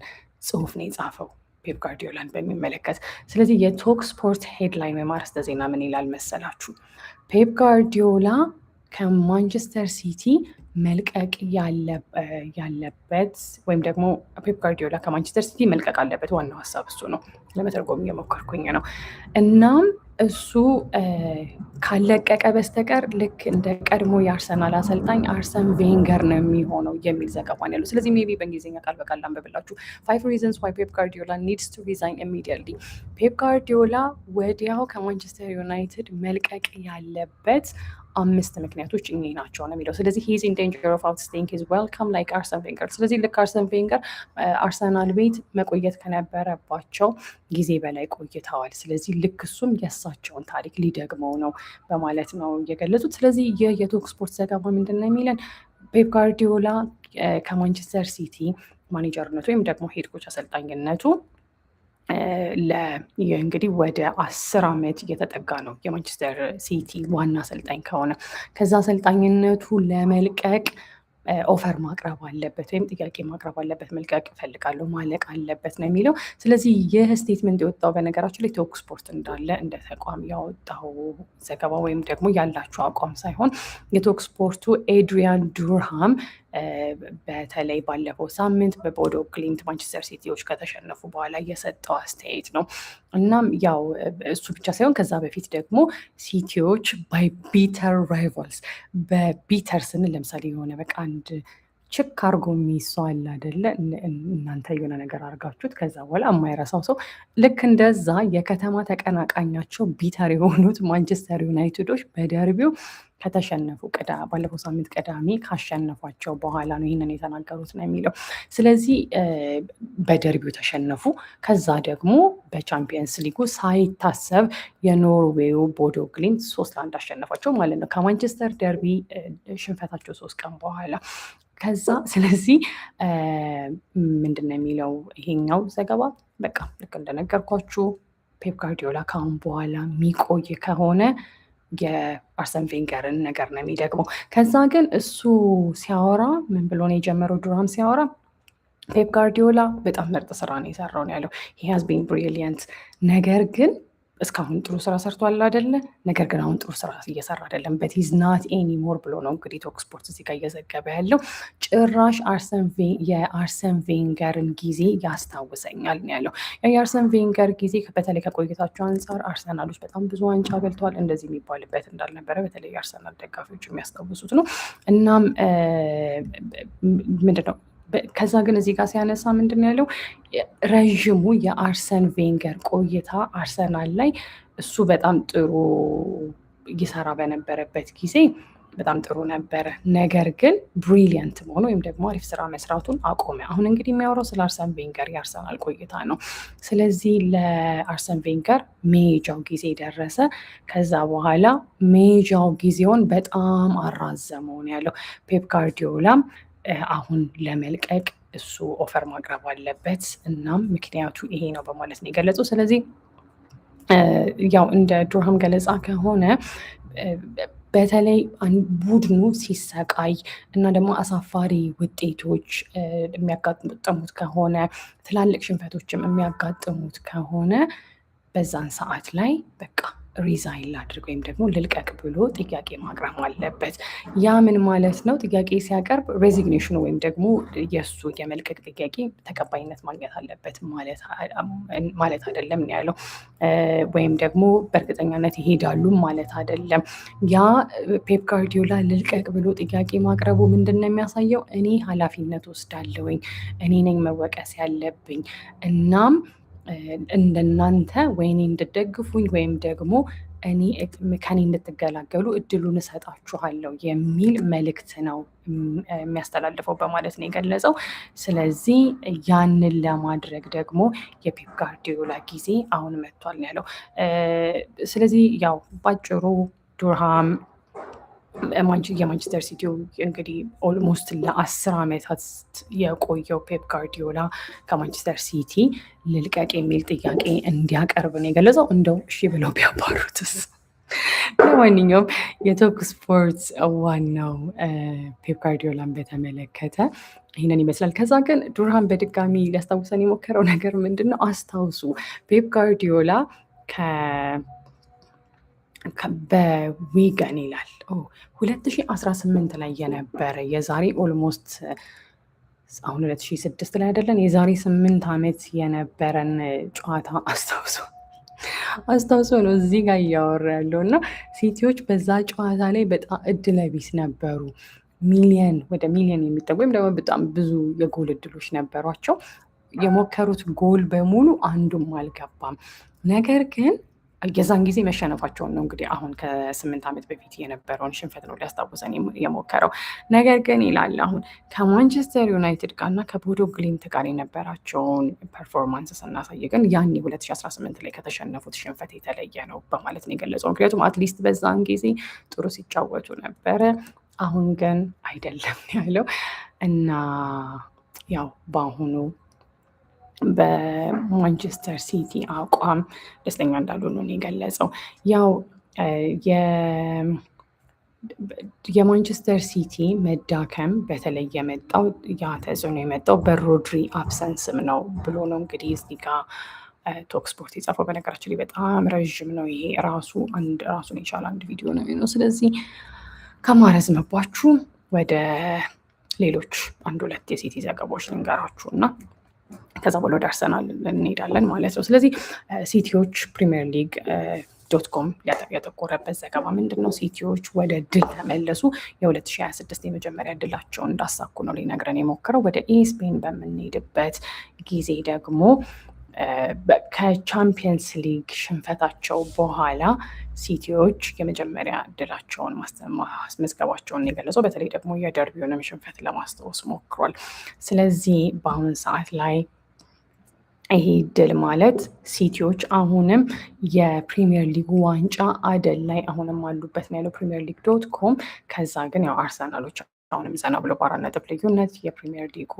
ጽሁፍ ነው የጻፈው ፔፕ ጋርዲዮላን በሚመለከት። ስለዚህ የቶክ ስፖርት ሄድላይን ወይም አርዕስተ ዜና ምን ይላል መሰላችሁ? ፔፕ ጋርዲዮላ ከማንቸስተር ሲቲ መልቀቅ ያለበት ወይም ደግሞ ፔፕ ጋርዲዮላ ከማንቸስተር ሲቲ መልቀቅ አለበት። ዋናው ሀሳብ እሱ ነው። ለመተርጎም እየሞከርኩኝ ነው። እናም እሱ ካለቀቀ በስተቀር ልክ እንደ ቀድሞ የአርሰናል አሰልጣኝ አርሰን ቬንገር ነው የሚሆነው የሚል ዘገባ ነው ያለው። ስለዚህ ሜይ ቢ በእንግሊዝኛ ቃል በቃል ላንብብላችሁ። 5 reasons why Pep Guardiola needs to resign immediately። ፔፕ ጋርዲዮላ ወዲያው ከማንቸስተር ዩናይትድ መልቀቅ ያለበት 5 ምክንያቶች እኚህ ናቸው ነው የሚለው። ስለዚህ he is in danger of outstaying his welcome like አርሰን ቬንገር። ስለዚህ ልክ አርሰን ቬንገር አርሰናል ቤት መቆየት ከነበረባቸው ጊዜ በላይ ቆይተዋል። ስለዚህ ልክ እሱም የእሳቸውን ታሪክ ሊደግመው ነው በማለት ነው የገለጹት። ስለዚህ ይህ የቶክ ስፖርት ዘገባ ምንድን ነው የሚለን? ፔፕ ጋርዲዮላ ከማንቸስተር ሲቲ ማኔጀርነቱ ወይም ደግሞ ሄድ ኮች አሰልጣኝነቱ እንግዲህ ወደ 10 ዓመት እየተጠጋ ነው የማንቸስተር ሲቲ ዋና አሰልጣኝ ከሆነ። ከዛ አሰልጣኝነቱ ለመልቀቅ ኦፈር ማቅረብ አለበት ወይም ጥያቄ ማቅረብ አለበት። መልቀቅ እፈልጋለሁ ማለቅ አለበት ነው የሚለው። ስለዚህ ይህ ስቴትመንት የወጣው በነገራችን ላይ ቶክ ስፖርት እንዳለ እንደ ተቋም ያወጣው ዘገባ ወይም ደግሞ ያላቸው አቋም ሳይሆን የቶክ ስፖርቱ ኤድሪያን ዱርሃም በተለይ ባለፈው ሳምንት በቦዶ ግሊምት ማንቸስተር ሲቲዎች ከተሸነፉ በኋላ የሰጠው አስተያየት ነው። እናም ያው እሱ ብቻ ሳይሆን ከዛ በፊት ደግሞ ሲቲዎች ባይ ቢተር ራይቫልስ በቢተር ስንል ለምሳሌ የሆነ በቃ አንድ ችክ አርጎ የሚሰዋል አይደለ? እናንተ የሆነ ነገር አርጋችሁት ከዛ በኋላ የማይረሳው ሰው ልክ እንደዛ የከተማ ተቀናቃኛቸው ቢተር የሆኑት ማንቸስተር ዩናይትዶች በደርቢው ከተሸነፉ ባለፈው ሳምንት ቅዳሜ ካሸነፏቸው በኋላ ነው ይህንን የተናገሩት ነው የሚለው። ስለዚህ በደርቢው ተሸነፉ። ከዛ ደግሞ በቻምፒየንስ ሊጉ ሳይታሰብ የኖርዌዩ ቦዶ ግሊምት 3-1 አሸነፏቸው ማለት ነው። ከማንቸስተር ደርቢ ሽንፈታቸው 3 ቀን በኋላ ከዛ ስለዚህ ምንድን ነው የሚለው ይሄኛው ዘገባ በቃ ልክ እንደነገርኳችሁ ፔፕ ጋርዲዮላ ከአሁን በኋላ የሚቆይ ከሆነ የአርሰን ቬንገርን ነገር ነው የሚደግመው። ከዛ ግን እሱ ሲያወራ ምን ብሎ ነው የጀመረው? ዱርሃም ሲያወራ ፔፕ ጋርዲዮላ በጣም ምርጥ ስራ ነው የሰራው ነው ያለው። ሂ ሃዝ ቢን ብሪሊየንት፣ ነገር ግን እስካሁን ጥሩ ስራ ሰርቷል አይደለ? ነገር ግን አሁን ጥሩ ስራ እየሰራ አይደለም። በት ሂዝ ናት ኤኒሞር ብሎ ነው እንግዲህ ቶክ ስፖርት እዚህ ጋር እየዘገበ ያለው። ጭራሽ የአርሰን ቬንገርን ጊዜ ያስታውሰኛል ነው ያለው። የአርሰን ቬንገር ጊዜ በተለይ ከቆይታቸው አንጻር አርሰናሎች በጣም ብዙ ዋንጫ በልተዋል። እንደዚህ የሚባልበት እንዳልነበረ በተለይ የአርሰናል ደጋፊዎች የሚያስታውሱት ነው። እናም ምንድነው ከዛ ግን እዚህ ጋር ሲያነሳ ምንድን ነው ያለው? ረዥሙ የአርሰን ቬንገር ቆይታ አርሰናል ላይ እሱ በጣም ጥሩ ይሰራ በነበረበት ጊዜ በጣም ጥሩ ነበረ። ነገር ግን ብሪሊየንት መሆኑ ወይም ደግሞ አሪፍ ስራ መስራቱን አቆመ። አሁን እንግዲህ የሚያወራው ስለ አርሰን ቬንገር የአርሰናል ቆይታ ነው። ስለዚህ ለአርሰን ቬንገር ሜጃው ጊዜ ደረሰ። ከዛ በኋላ ሜጃው ጊዜውን በጣም አራዘመው ነው ያለው። ፔፕ ጋርዲዮላም አሁን ለመልቀቅ እሱ ኦፈር ማቅረብ አለበት። እናም ምክንያቱ ይሄ ነው በማለት ነው የገለጸው። ስለዚህ ያው እንደ ዱርሃም ገለጻ ከሆነ በተለይ ቡድኑ ሲሰቃይ እና ደግሞ አሳፋሪ ውጤቶች የሚያጋጥሙት ከሆነ ትላልቅ ሽንፈቶችም የሚያጋጥሙት ከሆነ በዛን ሰዓት ላይ በቃ ሪዛይን ላድርግ ወይም ደግሞ ልልቀቅ ብሎ ጥያቄ ማቅረብ አለበት። ያ ምን ማለት ነው? ጥያቄ ሲያቀርብ ሬዚግኔሽኑ ወይም ደግሞ የእሱ የመልቀቅ ጥያቄ ተቀባይነት ማግኘት አለበት ማለት አይደለም ያለው። ወይም ደግሞ በእርግጠኛነት ይሄዳሉ ማለት አይደለም። ያ ፔፕ ጋርዲዮላ ልልቀቅ ብሎ ጥያቄ ማቅረቡ ምንድን ነው የሚያሳየው? እኔ ኃላፊነት ወስዳለሁኝ፣ እኔ ነኝ መወቀስ ያለብኝ። እናም እንደናንተ ወይኔ እንድደግፉኝ ወይም ደግሞ ከኔ እንድትገላገሉ እድሉን እሰጣችኋለሁ የሚል መልእክት ነው የሚያስተላልፈው በማለት ነው የገለጸው። ስለዚህ ያንን ለማድረግ ደግሞ የፔፕ ጋርዲዮላ ጊዜ አሁን መጥቷል ያለው። ስለዚህ ያው ባጭሩ ዱርሃም የማንቸስተር ሲቲው እንግዲህ ኦልሞስት ለ10 ዓመታት የቆየው ፔፕ ጋርዲዮላ ከማንቸስተር ሲቲ ልልቀቅ የሚል ጥያቄ እንዲያቀርብ ነው የገለጸው። እንደው እሺ ብለው ቢያባሩትስ? ለማንኛውም የቶክ ስፖርት ዋናው ፔፕ ጋርዲዮላን በተመለከተ ይህንን ይመስላል። ከዛ ግን ዱርሃም በድጋሚ ሊያስታውሰን የሞከረው ነገር ምንድን ነው? አስታውሱ ፔፕ ጋርዲዮላ በዊገን ይላል 2018 ላይ የነበረ የዛሬ ኦልሞስት አሁን 2006 ላይ አይደለን፣ የዛሬ 8 ዓመት የነበረን ጨዋታ አስታውሶ ነው እዚህ ጋር እያወራ ያለው። እና ሲቲዎች በዛ ጨዋታ ላይ በጣም እድለቢስ ነበሩ። ወደ ሚሊየን የሚጠጉ ወይም ደግሞ በጣም ብዙ የጎል እድሎች ነበሯቸው። የሞከሩት ጎል በሙሉ አንዱም አልገባም። ነገር ግን የዛን ጊዜ መሸነፋቸውን ነው እንግዲህ አሁን ከ8 ዓመት በፊት የነበረውን ሽንፈት ነው ሊያስታውሰን የሞከረው። ነገር ግን ይላል አሁን ከማንቸስተር ዩናይትድ ጋር እና ከቦዶ ግሊምት ጋር የነበራቸውን ፐርፎርማንስ ስናሳይ ግን ያኔ 2018 ላይ ከተሸነፉት ሽንፈት የተለየ ነው በማለት ነው የገለጸው። ምክንያቱም አትሊስት በዛን ጊዜ ጥሩ ሲጫወቱ ነበረ፣ አሁን ግን አይደለም ያለው እና ያው በአሁኑ በማንቸስተር ሲቲ አቋም ደስተኛ እንዳልሆኑ ነው የገለጸው። ያው የማንቸስተር ሲቲ መዳከም በተለይ የመጣው ያ ተጽዕኖ የመጣው በሮድሪ አብሰንስም ነው ብሎ ነው እንግዲህ እዚህ ጋር ቶክ ስፖርት የጻፈው። በነገራችን ላይ በጣም ረዥም ነው ይሄ ራሱን የቻለ አንድ ቪዲዮ ነው። ስለዚህ ከማረዝመባችሁ ወደ ሌሎች 1-2 የሲቲ ዘገባዎች ልንገራችሁ እና ከዛ በኋላ ወደ አርሰናል እንሄዳለን ማለት ነው። ስለዚህ ሲቲዎች ፕሪሚየር ሊግ .com ያተኮረበት ዘገባ ምንድን ነው? ሲቲዎች ወደ ድል ተመለሱ። የ2026 የመጀመሪያ ድላቸውን እንዳሳኩ ነው ሊነግረን የሞከረው። ወደ ኢስፔን በምንሄድበት ጊዜ ደግሞ ከቻምፒየንስ ሊግ ሽንፈታቸው በኋላ ሲቲዎች የመጀመሪያ ድላቸውን ማስመዝገባቸውን የገለጸው። በተለይ ደግሞ የደርቢውንም ሽንፈት ለማስታወስ ሞክሯል። ስለዚህ በአሁኑ ሰዓት ላይ ይሄ ድል ማለት ሲቲዎች አሁንም የፕሪሚየር ሊግ ዋንጫ አደል ላይ አሁንም አሉበት ነው ያለው ፕሪሚየር ሊግ .com። ከዛ ግን ያው አርሰናሎች አሁንም ዘና ብሎ በ4 ነጥብ ልዩነት የፕሪሚየር ሊጉ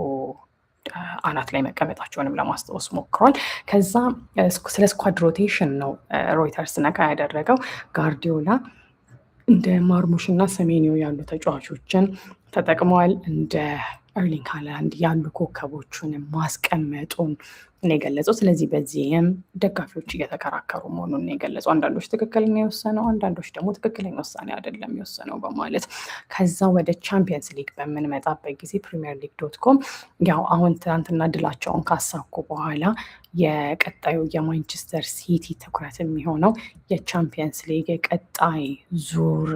አናት ላይ መቀመጣቸውንም ለማስታወስ ሞክሯል። ከዛ ስለ ስኳድ ሮቴሽን ነው ሮይተርስ ነካ ያደረገው። ጋርዲዮላ እንደ ማርሙሽ እና ሰሜኒዮ ያሉ ተጫዋቾችን ተጠቅመዋል። እንደ ኤርሊንግ ሃላንድ ያሉ ኮከቦችን ማስቀመጡን ነው የገለጸው። ስለዚህ በዚህም ደጋፊዎች እየተከራከሩ መሆኑን ነው የገለጸው። አንዳንዶች ትክክለኛ የወሰነው፣ አንዳንዶች ደግሞ ትክክለኛ ውሳኔ አይደለም የወሰነው በማለት ከዛ ወደ ቻምፒየንስ ሊግ በምንመጣበት ጊዜ ፕሪሚየር ሊግ .com ያው አሁን ትናንትና ድላቸውን ካሳኩ በኋላ የቀጣዩ የማንቸስተር ሲቲ ትኩረት የሚሆነው የቻምፒየንስ ሊግ የቀጣይ ዙር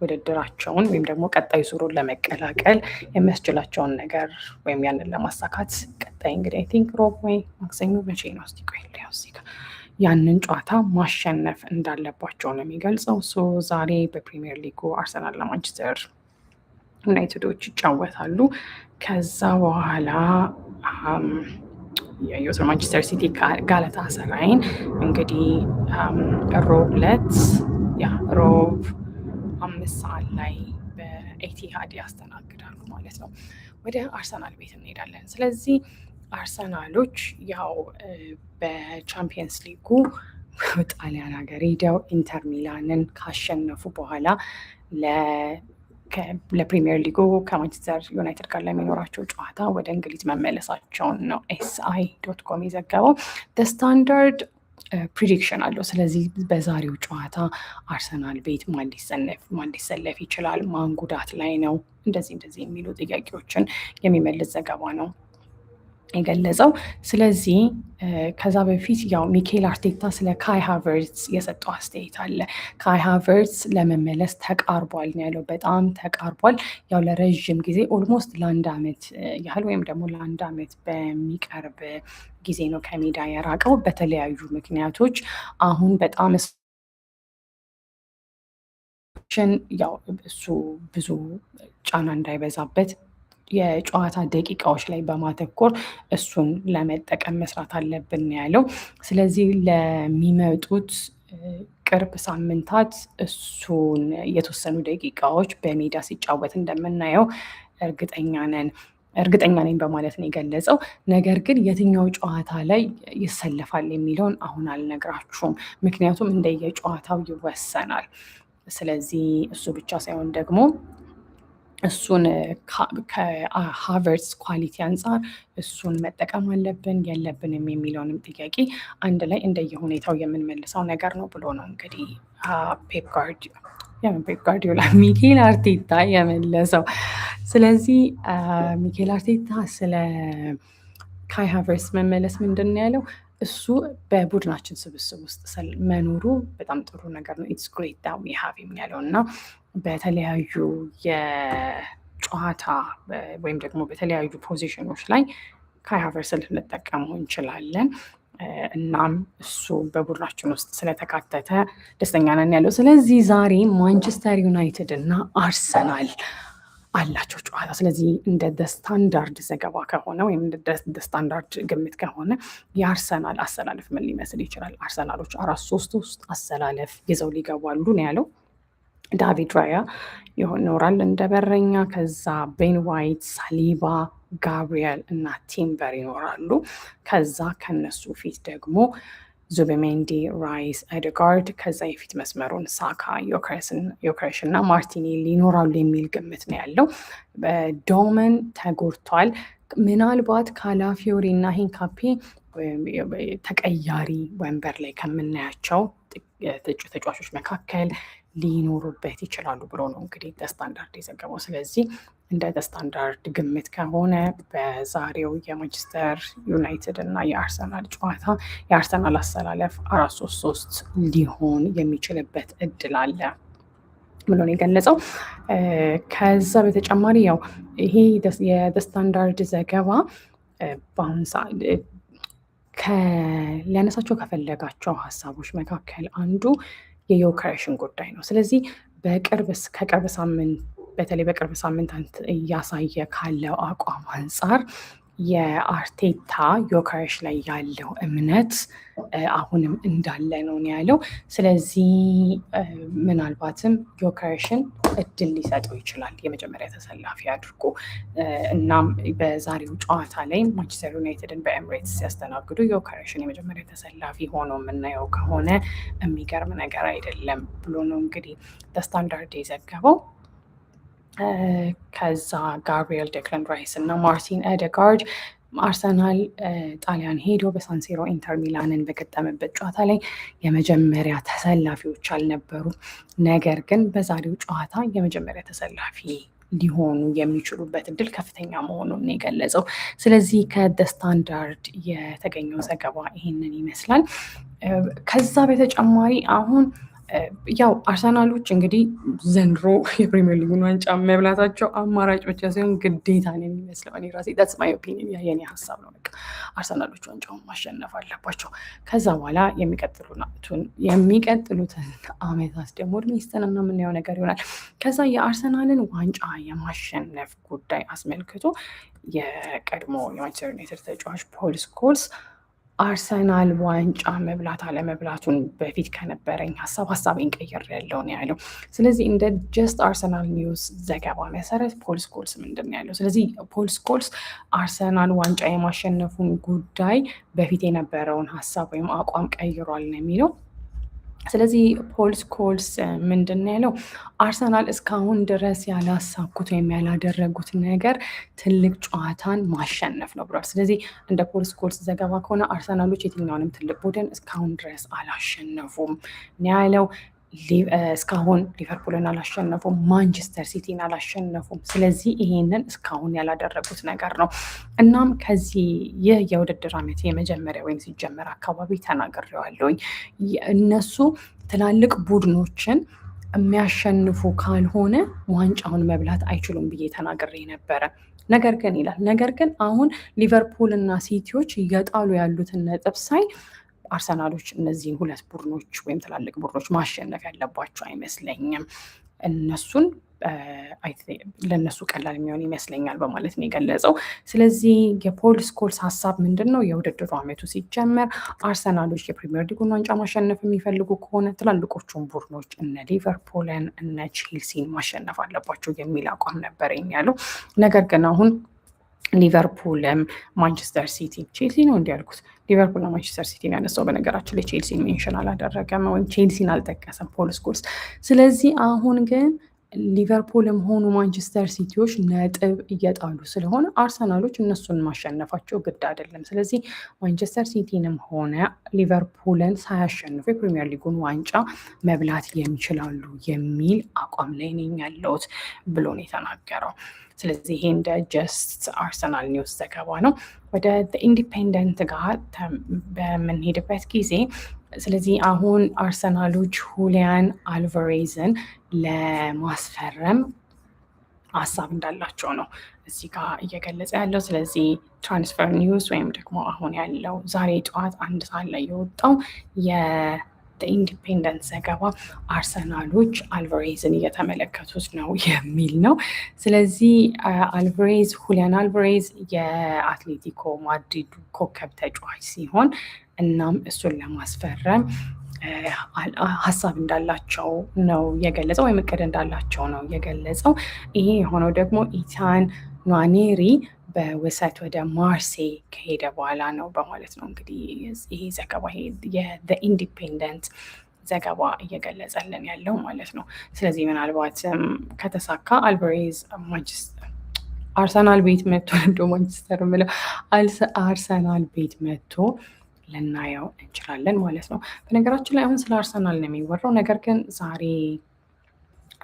ውድድራቸውን ወይም ደግሞ ቀጣይ ዙሩን ለመቀላቀል የሚያስችላቸውን ነገር ወይም ያንን ለማሳካት ቀጣይ እንግዲህ አይ ቲንክ ሮብ ወይ ማክሰኞ መቼ ነው እስቲ ቆይ ያንን ጨዋታ ማሸነፍ እንዳለባቸው ነው የሚገልጸው። ዛሬ በፕሪሚየር ሊጉ አርሰናል ለማንቸስተር ዩናይትዶች ይጫወታሉ። ከዛ በኋላ የዩዘር ማንቸስተር ሲቲ ጋላታ ሰራይን እንግዲህ ሮብ ዕለት ሮብ 5 ሰዓት ላይ በኤቲሃድ ያስተናግዳሉ ማለት ነው። ወደ አርሰናል ቤት እንሄዳለን። ስለዚህ አርሰናሎች ያው በቻምፒየንስ ሊጉ ጣሊያን ሀገር ሄደው ኢንተር ሚላንን ካሸነፉ በኋላ ለፕሪሚየር ሊጉ ከማንቸስተር ዩናይትድ ጋር ለሚኖራቸው ጨዋታ ወደ እንግሊዝ መመለሳቸውን ነው SI.com የዘገበው። ስታንዳርድ ፕሪዲክሽን አለው። ስለዚህ በዛሬው ጨዋታ አርሰናል ቤት ማን ሊሰለፍ ይችላል፣ ማን ጉዳት ላይ ነው፣ እንደዚህ የሚሉ ጥያቄዎችን የሚመልስ ዘገባ ነው የገለጸው። ስለዚህ ከዛ በፊት ያው ሚኬል አርቴታ ስለ ካይ ሃቨርትዝ የሰጠው አስተያየት አለ። ካይ ሃቨርትዝ ለመመለስ ተቃርቧል ነው ያለው። በጣም ተቃርቧል። ያው ለረዥም ጊዜ ኦልሞስት ለ1 ዓመት ያህል ወይም ደግሞ ለ1 ዓመት በሚቀርብ ጊዜ ነው ከሜዳ የራቀው በተለያዩ ምክንያቶች። አሁን በጣም ያው እሱ ብዙ ጫና እንዳይበዛበት የጨዋታ ደቂቃዎች ላይ በማተኮር እሱን ለመጠቀም መስራት አለብን ያለው። ስለዚህ ለሚመጡት ቅርብ ሳምንታት እሱን የተወሰኑ ደቂቃዎች በሜዳ ሲጫወት እንደምናየው እርግጠኛ ነኝ በማለት ነው የገለጸው። ነገር ግን የትኛው ጨዋታ ላይ ይሰለፋል የሚለውን አሁን አልነግራችሁም፣ ምክንያቱም እንደየጨዋታው ይወሰናል። ስለዚህ እሱ ብቻ ሳይሆን ደግሞ እሱን ከሃቨርትዝ ኳሊቲ አንጻር እሱን መጠቀም አለብን የለብንም የሚለውንም ጥያቄ አንድ ላይ እንደየሁኔታው የምንመልሰው ነገር ነው ብሎ ነው እንግዲህ ፔፕ ጋርዲዮላ ሚኬል አርቴታ የመለሰው። ስለዚህ ሚኬል አርቴታ ስለ ካይ ሃቨርትዝ መመለስ ምንድን ነው ያለው? እሱ በቡድናችን ስብስብ ውስጥ መኖሩ በጣም ጥሩ ነገር ነው። ኢትስ ግሬት ዳት ዊ ሃቭ ሂም ያለው እና በተለያዩ የጨዋታ ወይም ደግሞ በተለያዩ ፖዚሽኖች ላይ ካይ ሃቨርትዝን ልንጠቀመው እንችላለን። እናም እሱ በቡድናችን ውስጥ ስለተካተተ ደስተኛ ነን ያለው። ስለዚህ ዛሬ ማንቸስተር ዩናይትድ እና አርሰናል አላቸው ጨዋታ። ስለዚህ እንደ ስታንዳርድ ዘገባ ከሆነ ወይም እንደ ስታንዳርድ ግምት ከሆነ የአርሰናል አሰላለፍ ምን ሊመስል ይችላል? አርሰናሎች 4-3-3 አሰላለፍ ይዘው ሊገባሉ ነው ያለው። ዳቪድ ራያ ይኖራል እንደ በረኛ። ከዛ ቤን ዋይት፣ ሳሊባ፣ ጋብሪኤል እና ቲምበር ይኖራሉ። ከዛ ከነሱ ፊት ደግሞ ዙቤሜንዲ፣ ራይስ፣ ኤዴጋርድ፣ ከዛ የፊት መስመሩን ሳካ፣ ዮከሬሽ እና ማርቲኔሊ ይኖራሉ የሚል ግምት ነው ያለው። ዶመን ተጎድቷል። ምናልባት ካላፊዮሪ እና ሂንካፔ ተቀያሪ ወንበር ላይ ከምናያቸው ተጫዋቾች መካከል ሊኖሩበት ይችላሉ ብሎ ነው እንግዲህ ስታንዳርድ የዘገበው። ስለዚህ እንደ ስታንዳርድ ግምት ከሆነ በዛሬው የማንቸስተር ዩናይትድ እና የአርሰናል ጨዋታ የአርሰናል አሰላለፍ 4-3-3 ሊሆን የሚችልበት እድል አለ ብሎ ነው የገለጸው። ከዛ በተጨማሪ ያው ይሄ የስታንዳርድ ዘገባ በአሁኑ ሰዓት ሊያነሳቸው ከፈለጋቸው ሀሳቦች መካከል አንዱ የዮከሬሽን ጉዳይ ነው። ስለዚህ በተለይ በቅርብ ሳምንታት እያሳየ ካለው አቋም አንጻር የአርቴታ ዮከረስ ላይ ያለው እምነት አሁንም እንዳለ ነው ያለው። ስለዚህ ምናልባትም ዮከረስን እድል ሊሰጠው ይችላል የመጀመሪያ ተሰላፊ አድርጎ። እናም በዛሬው ጨዋታ ላይ ማንቸስተር ዩናይትድን በኤምሬትስ ሲያስተናግዱ ዮከረስን የመጀመሪያ ተሰላፊ ሆኖ የምናየው ከሆነ የሚገርም ነገር አይደለም ብሎ ነው እንግዲህ ስታንዳርድ የዘገበው። ከዛ ጋብሪኤል ዴክላን ራይስ እና ማርቲን ኦዴጋርድ አርሰናል ጣሊያን ሄዶ በሳንሲሮ ኢንተር ሚላንን በገጠመበት ጨዋታ ላይ የመጀመሪያ ተሰላፊዎች አልነበሩም። ነገር ግን በዛሬው ጨዋታ የመጀመሪያ ተሰላፊ ሊሆኑ የሚችሉበት እድል ከፍተኛ መሆኑን የገለጸው። ስለዚህ ከስታንዳርድ የተገኘው ዘገባ ይሄንን ይመስላል። ከዛ በተጨማሪ አሁን ያው አርሰናሎች እንግዲህ ዘንድሮ የፕሪሚየር ሊጉን ዋንጫ መብላታቸው አማራጭ ብቻ ሳይሆን ግዴታ ነው የሚመስለው። እኔ ራሴ ዳትስ ማይ ኦፒኒየን፣ የኔ ሀሳብ ነው። በቃ አርሰናሎች ዋንጫውን ማሸነፍ አለባቸው። ከዛ በኋላ የሚቀጥሉትን አመታት ደግሞ እድሜ ይስጠንና የምናየው ነገር ይሆናል። ከዛ የአርሰናልን ዋንጫ የማሸነፍ ጉዳይ አስመልክቶ የቀድሞ የማንቸስተር ዩናይትድ ተጫዋች ፖል ስኮልስ አርሰናል ዋንጫ መብላት አለመብላቱን በፊት ከነበረኝ ሀሳቤን ቀይሬያለሁ ነው ያለው። ስለዚህ እንደ ጀስት አርሰናል ኒውስ ዘገባ መሰረት ፖል ስኮልስ ምንድን ነው ያለው? ስለዚህ ፖል ስኮልስ አርሰናል ዋንጫ የማሸነፉን ጉዳይ በፊት የነበረውን ሀሳብ ወይም አቋም ቀይሯል ነው የሚለው። ስለዚህ ፖል ስኮልስ ምንድን ነው ያለው? አርሰናል እስካሁን ድረስ ያላሳኩት ወይም ያላደረጉት ነገር ትልቅ ጨዋታን ማሸነፍ ነው ብሏል። ስለዚህ እንደ ፖል ስኮልስ ዘገባ ከሆነ አርሰናሎች የትኛውንም ትልቅ ቡድን እስካሁን ድረስ አላሸነፉም ነው ያለው። እስካሁን ሊቨርፑልን አላሸነፉም፣ ማንቸስተር ሲቲን አላሸነፉም። ስለዚህ ይሄንን እስካሁን ያላደረጉት ነገር ነው። እናም ከዚህ ይህ የውድድር ዓመት የመጀመሪያ ወይም ሲጀመር አካባቢ ተናግሬዋለሁኝ እነሱ ትላልቅ ቡድኖችን የሚያሸንፉ ካልሆነ ዋንጫውን መብላት አይችሉም ብዬ ተናግሬ ነበረ። ነገር ግን አሁን ሊቨርፑል እና ሲቲዎች እየጣሉ ያሉትን ነጥብ ሳይ አርሰናሎች እነዚህን ሁለት ቡድኖች ወይም ትላልቅ ቡድኖች ማሸነፍ ያለባቸው አይመስለኝም። እነሱን ለእነሱ ቀላል የሚሆን ይመስለኛል በማለት ነው የገለጸው። ስለዚህ የፖል ስኮልስ ሀሳብ ምንድን ነው? የውድድሩ ዓመቱ ሲጀመር አርሰናሎች የፕሪሚየር ሊጉን ዋንጫ ማሸነፍ የሚፈልጉ ከሆነ ትላልቆቹን ቡድኖች እነ ሊቨርፑልን እነ ቼልሲን ማሸነፍ አለባቸው የሚል አቋም ነበረኝ ያለው። ነገር ግን አሁን ሊቨርፑልም ማንቸስተር ሲቲ ቼልሲ ነው እንዲ ያልኩት ሊቨርፑልና ማንቸስተር ሲቲን ያነሳው። በነገራችን ላይ ቼልሲን ሜንሽን አላደረገም ወይም ቼልሲን አልጠቀሰም ፖል ስኮልስ። ስለዚህ አሁን ግን ሊቨርፑልም ሆኑ ማንቸስተር ሲቲዎች ነጥብ እየጣሉ ስለሆነ አርሰናሎች እነሱን ማሸነፋቸው ግድ አይደለም። ስለዚህ ማንቸስተር ሲቲንም ሆነ ሊቨርፑልን ሳያሸንፉ የፕሪሚየር ሊጉን ዋንጫ መብላት የሚችላሉ የሚል አቋም ላይ ነኝ ያለሁት ብሎ ነው የተናገረው። ስለዚህ ይሄ እንደ ጀስት አርሰናል ኒውስ ዘገባ ነው። ወደ ኢንዲፔንደንት ጋር በምንሄድበት ጊዜ ስለዚህ አሁን አርሰናሎች ሁሊያን አልቫሬዝን ለማስፈረም ሀሳብ እንዳላቸው ነው እዚህ ጋር እየገለጸ ያለው። ስለዚህ ትራንስፈር ኒውስ ወይም ደግሞ አሁን ያለው ዛሬ ጠዋት 1 ሰዓት ላይ የወጣው ኢንዲፔንደንት ዘገባ አርሰናሎች አልቫሬዝን እየተመለከቱት ነው የሚል ነው። ስለዚህ ሁሊያን አልቫሬዝ የአትሌቲኮ ማድሪድ ኮከብ ተጫዋች ሲሆን እናም እሱን ለማስፈረም ሀሳብ እንዳላቸው ነው የገለጸው ወይም እቅድ እንዳላቸው ነው የገለጸው። ይሄ የሆነው ደግሞ ኢታን ንዋኔሪ በውሰት ወደ ማርሴይ ከሄደ በኋላ ነው በማለት ነው እንግዲህ ይሄ ዘገባ የኢንዲፔንደንት ዘገባ እየገለጸልን ያለው ማለት ነው። ስለዚህ ምናልባትም ከተሳካ አልቫሬዝ አርሰናል ቤት መጥቶ ማንቸስተር ብለው አርሰናል ቤት መጥቶ ልናየው እንችላለን ማለት ነው። በነገራችን ላይ አሁን ስለ አርሰናል ነው የሚወራው። ነገር ግን ዛሬ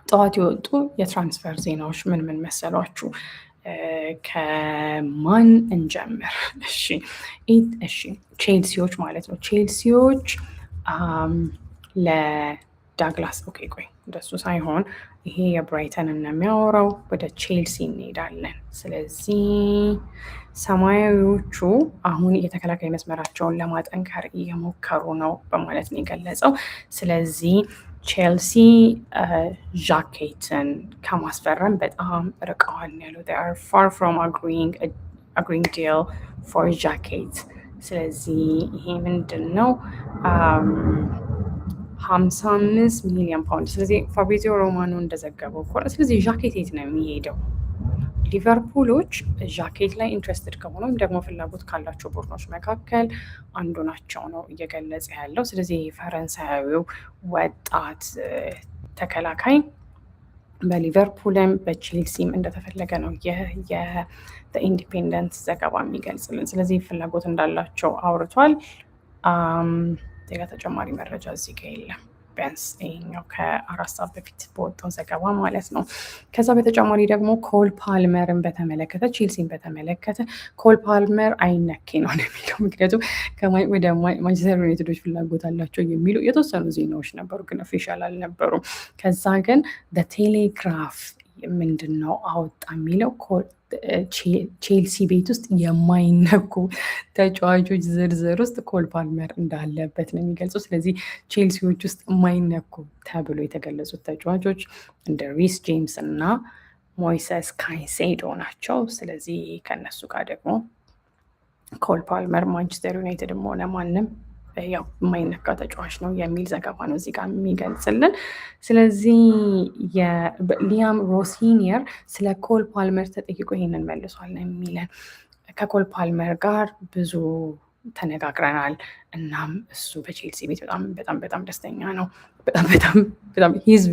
ጠዋት የወጡ የትራንስፈር ዜናዎች ምን መሰሏችሁ? ከማን እንጀምር? እሺ ቼልሲዎች ማለት ነው። ቼልሲዎች ለዳግላስ ቆይ እንደሱ ሳይሆን ይሄ የብራይተን የሚያወራው ወደ ቼልሲ እንሄዳለን። ስለዚህ ሰማያዊዎቹ አሁን የተከላካይ መስመራቸውን ለማጠንከር እየሞከሩ ነው በማለት ነው የገለጸው። ስለዚህ ቼልሲ ዣኬትን ከማስፈረም በጣም ርቀዋል ያለው they are far from agreeing agreeing deal for jacket ስለዚህ ይሄ ምንድን ነው 55 ሚሊዮን ፓውንድ። ስለዚህ ፋብሪዚዮ ሮማኖ እንደዘገበው ከሆነ ስለዚህ ዣኬት የት ነው የሚሄደው? ሊቨርፑሎች ዣኬት ላይ ኢንትረስትድ ከሆኑ ወይም ደግሞ ፍላጎት ካላቸው ቡድኖች መካከል አንዱ ናቸው ነው እየገለጸ ያለው። ስለዚህ ፈረንሳያዊው ወጣት ተከላካይ በሊቨርፑልም በቼልሲም እንደተፈለገ ነው የኢንዲፔንደንት ዘገባ የሚገልጽልን። ስለዚህ ፍላጎት እንዳላቸው አውርቷል። ሌላ ተጨማሪ መረጃ እዚህ ጋ የለም። ቢያንስ ይሄኛው ከ4 ሰዓት በፊት በወጣው ዘገባ ማለት ነው። ከዛ በተጨማሪ ደግሞ ኮል ፓልመርን በተመለከተ ቼልሲን በተመለከተ ኮል ፓልመር አይነኬ ነው የሚለው። ምክንያቱም ወደ ማንቸስተር ዩናይትዶች ፍላጎት አላቸው የሚሉ የተወሰኑ ዜናዎች ነበሩ፣ ግን ኦፊሻል አልነበሩም። ከዛ ግን በቴሌግራፍ ምንድን ነው አወጣ የሚለው ቼልሲ ቤት ውስጥ የማይነኩ ተጫዋቾች ዝርዝር ውስጥ ኮል ፓልመር እንዳለበት ነው የሚገልጸው። ስለዚህ ቼልሲዎች ውስጥ የማይነኩ ተብሎ የተገለጹት ተጫዋቾች እንደ ሪስ ጄምስ እና ሞይሰስ ካይሴዶ ናቸው። ስለዚህ ከነሱ ጋር ደግሞ ኮል ፓልመር ማንቸስተር ዩናይትድም ሆነ ማንም ያው የማይነካ ተጫዋች ነው የሚል ዘገባ ነው እዚህ ጋር የሚገልጽልን። ስለዚህ ሊያም ሮሲኒየር ስለ ኮል ፓልመር ተጠይቆ ይሄንን መልሷል ነው የሚለን። ከኮል ፓልመር ጋር ብዙ ተነጋግረናል። እናም እሱ በቼልሲ ቤት በጣም ደስተኛ ነው። በጣም he's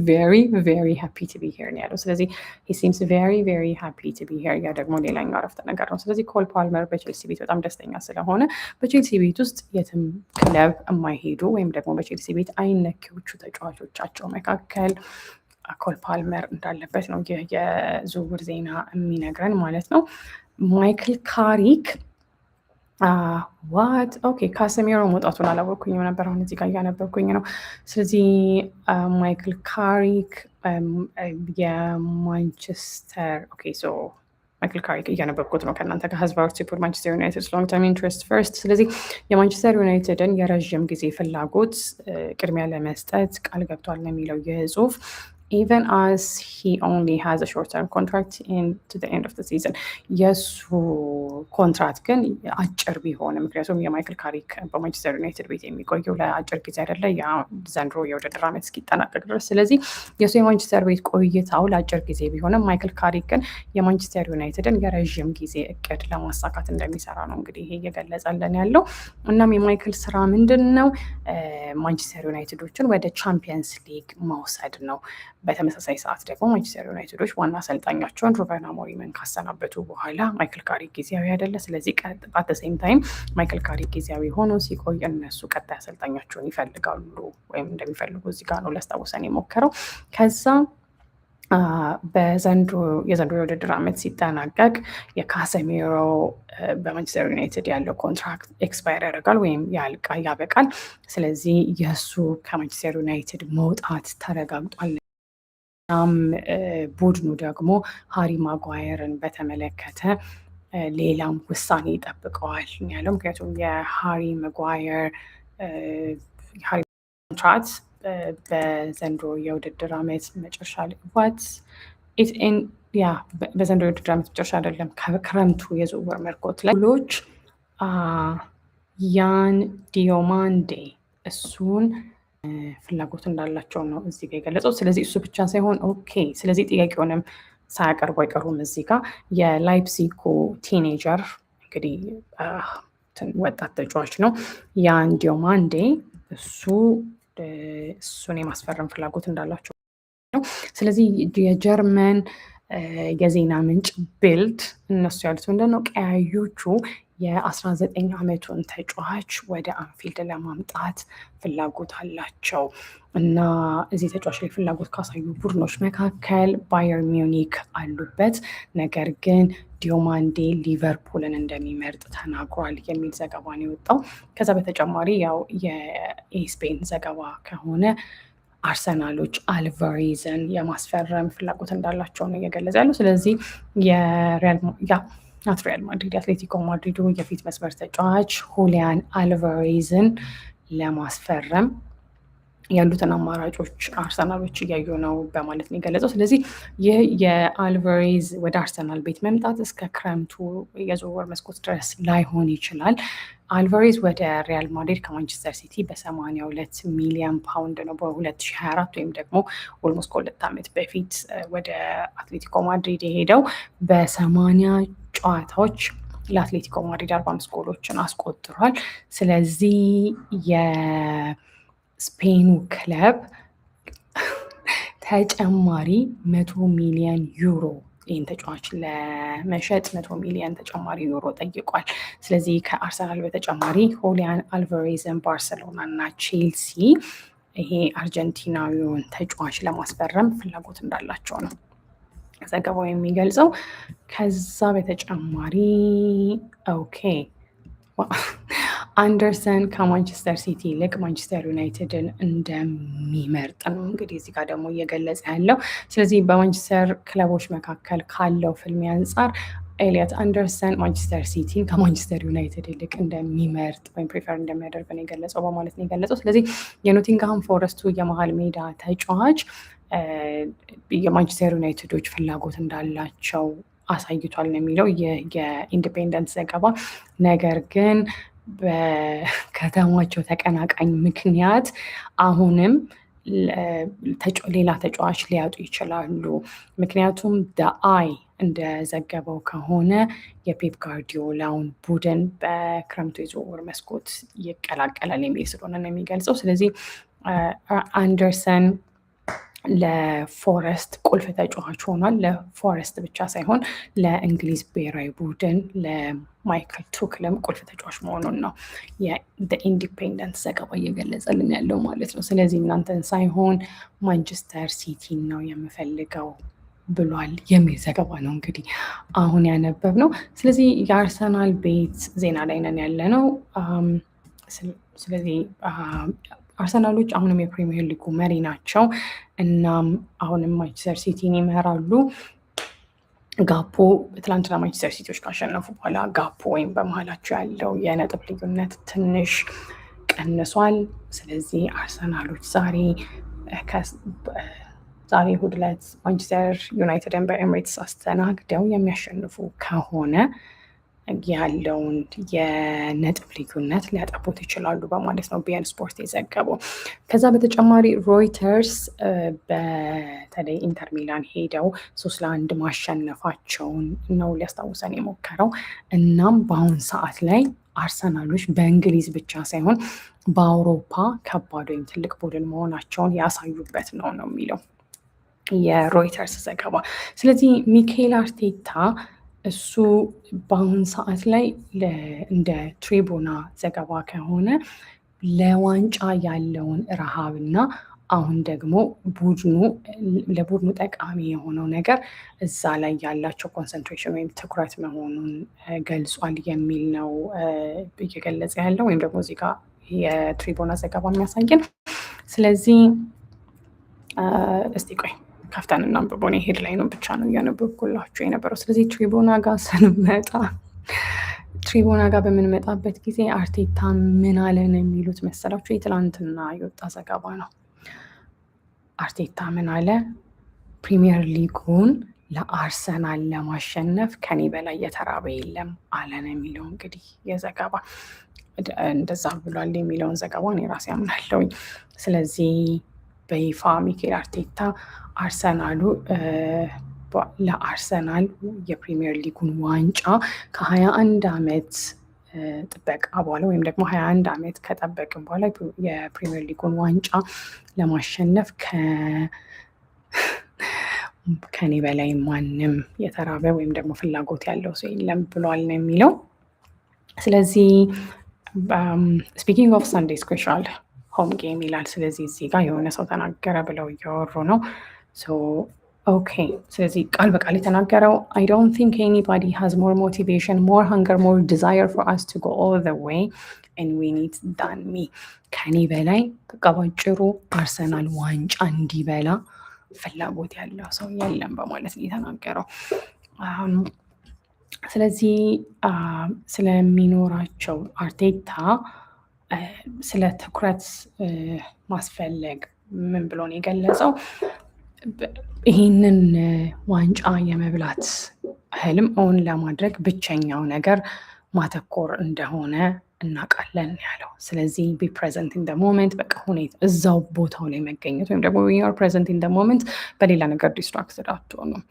very happy to be here ነው ያለው። ስለዚህ he seems very happy to be here ያ ደግሞ ሌላኛው አረፍተ ነገር ነው። ስለዚህ ኮል ፓልመር በቼልሲ ቤት በጣም ደስተኛ ስለሆነ በቼልሲ ቤት ውስጥ የትም ክለብ የማይሄዱ ወይም ደግሞ በቼልሲ ቤት አይነኪዎቹ ተጫዋቾቻቸው መካከል ኮል ፓልመር እንዳለበት ነው የዝውውር ዜና የሚነግረን ማለት ነው። ማይክል ካሪክ ኦኬ ካሰሚሮ መውጣቱን አላወቅኩኝም ነበር። አሁን እዚህ ጋር እያነበብኩኝ ነው። ስለዚህ ማይክል ካሪክ የማንቸስተር ማይክል ካሪክ እያነበብኩት ነው ከእናንተ ጋር ሀዝባርት ሲፑት ማንቸስተር ዩናይትድ ሎንግ ተርም ኢንትረስት ፈርስት። ስለዚህ የማንቸስተር ዩናይትድን የረዥም ጊዜ ፍላጎት ቅድሚያ ለመስጠት ቃል ገብቷል ነው የሚለው ይህ ጽሁፍ። even as he only has a short-term contract to the end of the season የሱ ኮንትራት ግን አጭር ቢሆንም ምክንያቱም የማይክል ካሪክ በማንቸስተር ዩናይትድ ቤት የሚቆየው ለአጭር ጊዜ አይደለ ዘንድሮ የውድድር ዓመት እስኪጠናቀቅ ድረስ። ስለዚህ የሱ የማንቸስተር ቤት ቆይታው ለአጭር ጊዜ ቢሆንም ማይክል ካሪክ ግን የማንቸስተር ዩናይትድን የረዥም ጊዜ እቅድ ለማሳካት እንደሚሰራ ነው እንግዲህ ይሄ እየገለጸልን ያለው። እናም የማይክል ስራ ምንድን ነው? ማንቸስተር ዩናይትዶችን ወደ ቻምፒየንስ ሊግ መውሰድ ነው። በተመሳሳይ ሰዓት ደግሞ ማንቸስተር ዩናይትዶች ዋና አሰልጣኛቸውን ሩበን አሞሪምን ካሰናበቱ በኋላ ማይክል ካሪክ ጊዜያዊ አይደለ። ስለዚህ አት ዘ ሴም ታይም ማይክል ካሪክ ጊዜያዊ ሆኖ ሲቆይ እነሱ ቀጣይ አሰልጣኛቸውን ይፈልጋሉ ወይም እንደሚፈልጉ እዚህ ጋር ነው ሊያስታውሰን የሞከረው። ከዛ የዘንድሮ የውድድር ዓመት ሲጠናቀቅ የካሰሚሮ በማንቸስተር ዩናይትድ ያለው ኮንትራክት ኤክስፓየር ያደርጋል ወይም ያበቃል። ስለዚህ የእሱ ከማንቸስተር ዩናይትድ መውጣት ተረጋግጧል። ቡድኑ ደግሞ ሃሪ ማጓየርን በተመለከተ ሌላም ውሳኔ ይጠብቀዋል ያለው። ምክንያቱም የሃሪ ማጓየር ኮንትራት በዘንድሮ የውድድር ዓመት መጨረሻ በዘንድሮ የውድድር ዓመት መጨረሻ አይደለም ከክረምቱ የዝውውር መስኮት ላይ ሎች ያን ዲዮማንዴ እሱን ፍላጎት እንዳላቸው ነው እዚህ ጋር የገለጸው። ስለዚህ እሱ ብቻ ሳይሆን ስለዚህ ጥያቄውንም ሳያቀርቡ አይቀሩም። እዚህ ጋር የላይፕሲጉ ቲኔጀር እንግዲህ ወጣት ተጫዋች ነው ያን ዲዮማንዴ እሱን የማስፈረም ፍላጎት እንዳላቸው ነው። ስለዚህ የጀርመን የዜና ምንጭ ቢልድ እነሱ ያሉት ምንድነው ቀያዮቹ የ19 ዓመቱን ተጫዋች ወደ አንፊልድ ለማምጣት ፍላጎት አላቸው እና እዚህ ተጫዋች ላይ ፍላጎት ካሳዩ ቡድኖች መካከል ባየር ሚዩኒክ አሉበት። ነገር ግን ዲዮማንዴ ሊቨርፑልን እንደሚመርጥ ተናግሯል የሚል ዘገባ ነው የወጣው። ከዛ በተጨማሪ ያው የስፔን ዘገባ ከሆነ አርሰናሎች አልቫሬዝን የማስፈረም ፍላጎት እንዳላቸው ነው እየገለጸ ያለው። ስለዚህ ሪያል ማድሪድ የአትሌቲኮ ማድሪዱ የፊት መስመር ተጫዋች ሁሊያን አልቫሬዝን ለማስፈረም ያሉትን አማራጮች አርሰናሎች እያዩ ነው በማለት ነው የገለጸው። ስለዚህ ይህ የአልቫሬዝ ወደ አርሰናል ቤት መምጣት እስከ ክረምቱ የዝውውር መስኮት ድረስ ላይሆን ይችላል። አልቫሬዝ ወደ ሪያል ማድሪድ ከማንቸስተር ሲቲ በ82 ሚሊዮን ፓውንድ ነው በ2024 ወይም ደግሞ ኦልሞስት ከ2 ዓመት በፊት ወደ አትሌቲኮ ማድሪድ የሄደው። በ80 ጨዋታዎች ለአትሌቲኮ ማድሪድ 45 ጎሎችን አስቆጥሯል። ስለዚህ የስፔኑ ክለብ ተጨማሪ 100 ሚሊዮን ዩሮ ይህን ተጫዋች ለመሸጥ 100 ሚሊዮን ተጨማሪ ዩሮ ጠይቋል። ስለዚህ ከአርሰናል በተጨማሪ ሁሊያን አልቫሬዝን ባርሰሎና እና ቼልሲ ይሄ አርጀንቲናዊውን ተጫዋች ለማስፈረም ፍላጎት እንዳላቸው ነው ዘገባው የሚገልጸው። ከዛ በተጨማሪ አንደርሰን ከማንቸስተር ሲቲ ይልቅ ማንቸስተር ዩናይትድን እንደሚመርጥ ነው እንግዲህ እዚህ ጋር ደግሞ እየገለጸ ያለው። ስለዚህ በማንቸስተር ክለቦች መካከል ካለው ፍልሚያ አንጻር ኤሊዮት አንደርሰን ማንቸስተር ሲቲን ከማንቸስተር ዩናይትድ ይልቅ እንደሚመርጥ ወይም ፕሪፈር እንደሚያደርግ ነው የገለጸው በማለት ነው የገለጸው። ስለዚህ የኖቲንግሃም ፎረስቱ የመሀል ሜዳ ተጫዋች የማንቸስተር ዩናይትዶች ፍላጎት እንዳላቸው አሳይቷል ነው የሚለው የኢንዲፔንደንት ዘገባ። ነገር ግን በከተማቸው ተቀናቃኝ ምክንያት አሁንም ሌላ ተጫዋች ሊያጡ ይችላሉ። ምክንያቱም አይ እንደዘገበው ከሆነ የፔፕ ጋርዲዮላውን ቡድን በክረምቱ የዝውውር መስኮት ይቀላቀላል የሚል ስለሆነ ነው የሚገልጸው። ስለዚህ አንደርሰን ለፎረስት ቁልፍ ተጫዋች ሆኗል። ለፎረስት ብቻ ሳይሆን ለእንግሊዝ ብሔራዊ ቡድን ለማይክል ቱክልም ቁልፍ ተጫዋች መሆኑን ነው የኢንዲፔንደንት ዘገባ እየገለጸልን ያለው ማለት ነው። ስለዚህ እናንተን ሳይሆን ማንቸስተር ሲቲን ነው የምፈልገው ብሏል የሚል ዘገባ ነው እንግዲህ አሁን ያነበብ ነው። ስለዚህ የአርሰናል ቤት ዜና ላይ ነን ያለ ነው። ስለዚህ አርሰናሎች አሁንም የፕሪሚየር ሊጉ መሪ ናቸው። እናም አሁንም ማንቸስተር ሲቲን ይመራሉ። ጋፖ ትላንትና ማንቸስተር ሲቲዎች ካሸነፉ በኋላ ጋፖ ወይም በመሀላቸው ያለው የነጥብ ልዩነት ትንሽ ቀንሷል። ስለዚህ አርሰናሎች ዛሬ እሁድ ዕለት ማንቸስተር ዩናይትድን በኤምሬትስ አስተናግደው የሚያሸንፉ ከሆነ ያለውን የነጥብ ልዩነት ሊያጠፉት ይችላሉ በማለት ነው ቢኤን ስፖርት የዘገበው። ከዛ በተጨማሪ ሮይተርስ በተለይ ኢንተር ሚላን ሄደው 3-1 ማሸነፋቸውን ነው ሊያስታውሰን የሞከረው። እናም በአሁን ሰዓት ላይ አርሰናሎች በእንግሊዝ ብቻ ሳይሆን በአውሮፓ ከባድ ወይም ትልቅ ቡድን መሆናቸውን ያሳዩበት ነው የሚለው የሮይተርስ ዘገባ። ስለዚህ ሚኬል አርቴታ እሱ በአሁን ሰዓት ላይ እንደ ትሪቡና ዘገባ ከሆነ ለዋንጫ ያለውን ረሃብና አሁን ደግሞ ለቡድኑ ጠቃሚ የሆነው ነገር እዛ ላይ ያላቸው ኮንሰንትሬሽን ወይም ትኩረት መሆኑን ገልጿል የሚል ነው እየገለጸ ያለው ወይም ደግሞ እዚህ ጋር የትሪቡና ዘገባ የሚያሳየን። ስለዚህ እስቲ ቆይ ከፍተን እናንብቦ። እኔ ሄድላይኑን ብቻ ነው እያነበብኩላችሁ የነበረው። ስለዚህ ትሪቡና ጋር በምንመጣበት ጊዜ አርቴታ ምን አለን የሚሉት መሰላችሁ? የትላንትና የወጣ ዘገባ ነው። አርቴታ ምን አለ? ፕሪሚየር ሊጉን ለአርሰናል ለማሸነፍ ከኔ በላይ የተራበ የለም አለን የሚለው እንግዲህ የዘገባ እንደዛ ብሏል የሚለውን ዘገባ እኔ ራሴ አምናለሁኝ። ስለዚህ በይፋ ሚኬል አርቴታ ለአርሰናል የፕሪሚየር ሊጉን ዋንጫ ከ21 ዓመት ጥበቃ በኋላ ወይም ደግሞ 21 ዓመት ከጠበቅን በኋላ የፕሪሚየር ሊጉን ዋንጫ ለማሸነፍ ከኔ በላይ ማንም የተራበ ወይም ደግሞ ፍላጎት ያለው ሰው የለም ብሏል ነው የሚለው። ስለዚህ ስፒኪንግ ኦፍ ሳንዴይ ስፔሻል ሆም ጌም ይላል። ስለዚህ እዚህ ጋር የሆነ ሰው ተናገረ ብለው እያወሩ ነው። ኦኬ ስለዚህ ቃል በቃል የተናገረው I don't think anybody has more motivation, more hunger, more desire for us to go all the way and win it than me. ከኔ በላይ በቃ ባጭሩ አርሰናል ዋንጫ እንዲበላ ፍላጎት ያለው ሰው የለም በማለት ነው የተናገረው። ስለዚህ ስለሚኖራቸው አርቴታ ስለ ትኩረት ማስፈለግ ምን ብሎ ነው የገለጸው? ይህንን ዋንጫ የመብላት ህልም እውን ለማድረግ ብቸኛው ነገር ማተኮር እንደሆነ እናውቃለን ያለው። ስለዚህ ቢ ፕሬዘንት ኢን ደ ሞመንት፣ በቃ ሁኔታ እዛው ቦታው ላይ መገኘት ወይም ደግሞ ዩር ፕሬዘንት ኢን ደ ሞመንት፣ በሌላ ነገር ዲስትራክትድ አትሆኑም።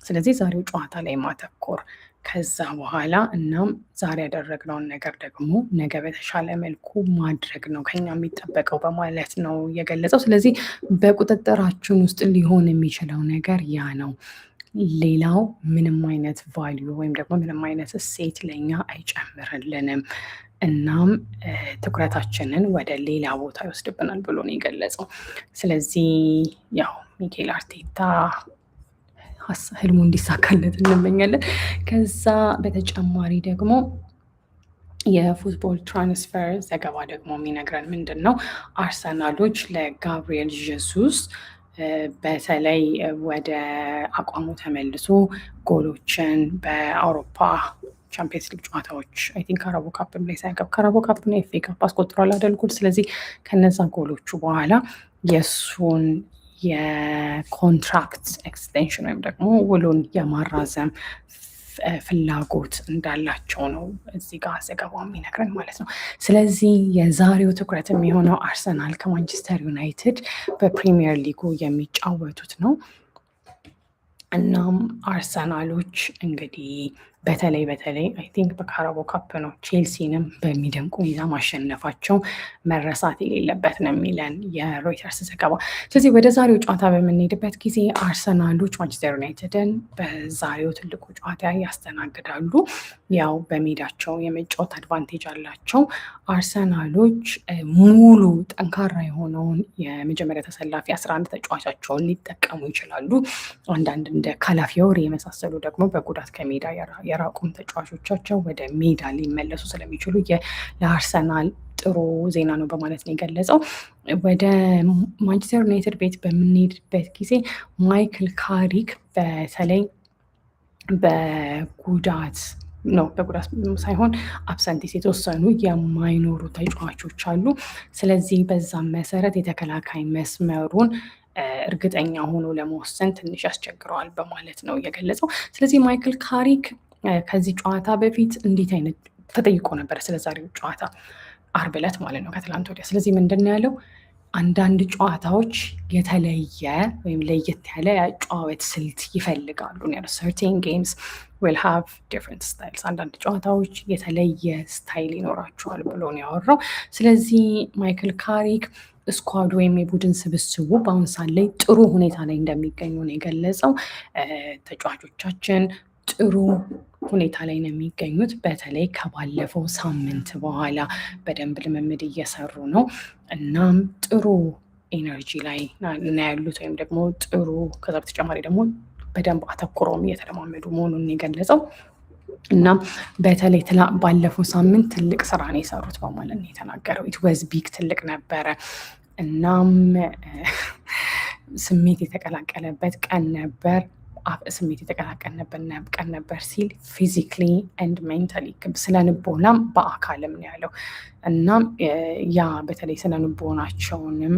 ስለዚህ ዛሬው ጨዋታ ላይ ማተኮር ከዛ በኋላ እናም ዛሬ ያደረግነውን ነገር ደግሞ ነገ በተሻለ መልኩ ማድረግ ነው ከኛ የሚጠበቀው በማለት ነው የገለጸው። ስለዚህ በቁጥጥራችን ውስጥ ሊሆን የሚችለው ነገር ያ ነው። ሌላው ምንም አይነት ቫልዩ ወይም ደግሞ ምንም አይነት እሴት ለኛ አይጨምርልንም። እናም ትኩረታችንን ወደ ሌላ ቦታ ይወስድብናል ብሎ ነው የገለጸው። ስለዚህ ያው ሚኬል አርቴታ ህልሙ እንዲሳካለት እንመኛለን። ከዛ በተጨማሪ ደግሞ የፉትቦል ትራንስፈር ዘገባ ደግሞ የሚነግረን ምንድን ነው? አርሰናሎች ለጋብሪኤል ጀሱስ በተለይ ወደ አቋሙ ተመልሶ ጎሎችን በአውሮፓ ቻምፒየንስ ሊግ ጨዋታዎች አይ ቲንክ ካራቦ ካፕም ላይ ሳይቀር ካራቦ ካፕ እና ኤፍ ኤ ካፕ አስቆጥሯል አይደል ጎል። ስለዚህ ከነዛ ጎሎቹ በኋላ የእሱን የኮንትራክት ኤክስቴንሽን ወይም ደግሞ ውሉን የማራዘም ፍላጎት እንዳላቸው ነው እዚህ ጋር ዘገባው የሚነግረን ማለት ነው። ስለዚህ የዛሬው ትኩረት የሚሆነው አርሰናል ከማንቸስተር ዩናይትድ በፕሪሚየር ሊጉ የሚጫወቱት ነው። እናም አርሰናሎች እንግዲህ በተለይ አይ ቲንክ በካራቦ ካፕ ነው ቼልሲንም በሚደንቅ ሁኔታ ማሸነፋቸው መረሳት የሌለበት ነው የሚለን የሮይተርስ ዘገባ። ስለዚህ ወደ ዛሬው ጨዋታ በምንሄድበት ጊዜ አርሰናሎች ማንቸስተር ዩናይትድን በዛሬው ትልቁ ጨዋታ ያስተናግዳሉ። ያው በሜዳቸው የመጫወት አድቫንቴጅ አላቸው። አርሰናሎች ሙሉ ጠንካራ የሆነውን የመጀመሪያ ተሰላፊ 11 ተጫዋቻቸውን ሊጠቀሙ ይችላሉ። አንዳንድ እንደ ካላፊዮሪ የመሳሰሉ ደግሞ በጉዳት ከሜዳ የራቁም ተጫዋቾቻቸው ወደ ሜዳ ሊመለሱ ስለሚችሉ ለአርሰናል ጥሩ ዜና ነው በማለት ነው የገለጸው። ወደ ማንቸስተር ዩናይትድ ቤት በምንሄድበት ጊዜ ማይክል ካሪክ በተለይ በጉዳት ሳይሆን አብሰንቲስ የተወሰኑ የማይኖሩ ተጫዋቾች አሉ። ስለዚህ በዛም መሰረት የተከላካይ መስመሩን እርግጠኛ ሆኖ ለመወሰን ትንሽ ያስቸግረዋል በማለት ነው የገለጸው። ስለዚህ ማይክል ካሪክ ከዚህ ጨዋታ በፊት እንዴት አይነት ተጠይቆ ነበረ ስለ ዛሬው ጨዋታ አርብ ዕለት ማለት ነው ከትላንት ወዲያ። ስለዚህ ምንድን ነው ያለው? አንዳንድ ጨዋታዎች የተለየ ወይም ለየት ያለ የጨዋወት ስልት ይፈልጋሉ ያለው። ሰርቴን ጌምስ ዊል ሃቭ ዲፍረንት ስታይልስ፣ አንዳንድ ጨዋታዎች የተለየ ስታይል ይኖራቸዋል ብሎ ነው ያወራው። ስለዚህ ማይክል ካሪክ ስኳድ ወይም የቡድን ስብስቡ በአሁን ሰዓት ላይ ጥሩ ሁኔታ ላይ እንደሚገኙ ነው የገለጸው። ተጫዋቾቻችን ጥሩ ሁኔታ ላይ ነው የሚገኙት። በተለይ ከባለፈው ሳምንት በኋላ በደንብ ልምምድ እየሰሩ ነው። እናም ጥሩ ኤነርጂ ላይ ነው ያሉት ወይም ደግሞ ጥሩ ከዛ በተጨማሪ ደግሞ በደንብ አተኩረውም እየተለማመዱ መሆኑን የገለጸው። እናም በተለይ ባለፈው ሳምንት ትልቅ ስራ ነው የሰሩት በማለት ነው የተናገረው። ኢት ዋዝ ቢግ ትልቅ ነበረ። እናም ስሜት የተቀላቀለበት ቀን ነበር ሲል ፊዚክሊ ኤንድ ሜንታሊ ስለ ንቦናም በአካልም ነው ያለው። እናም ያ በተለይ ስነ ንቦናቸውንም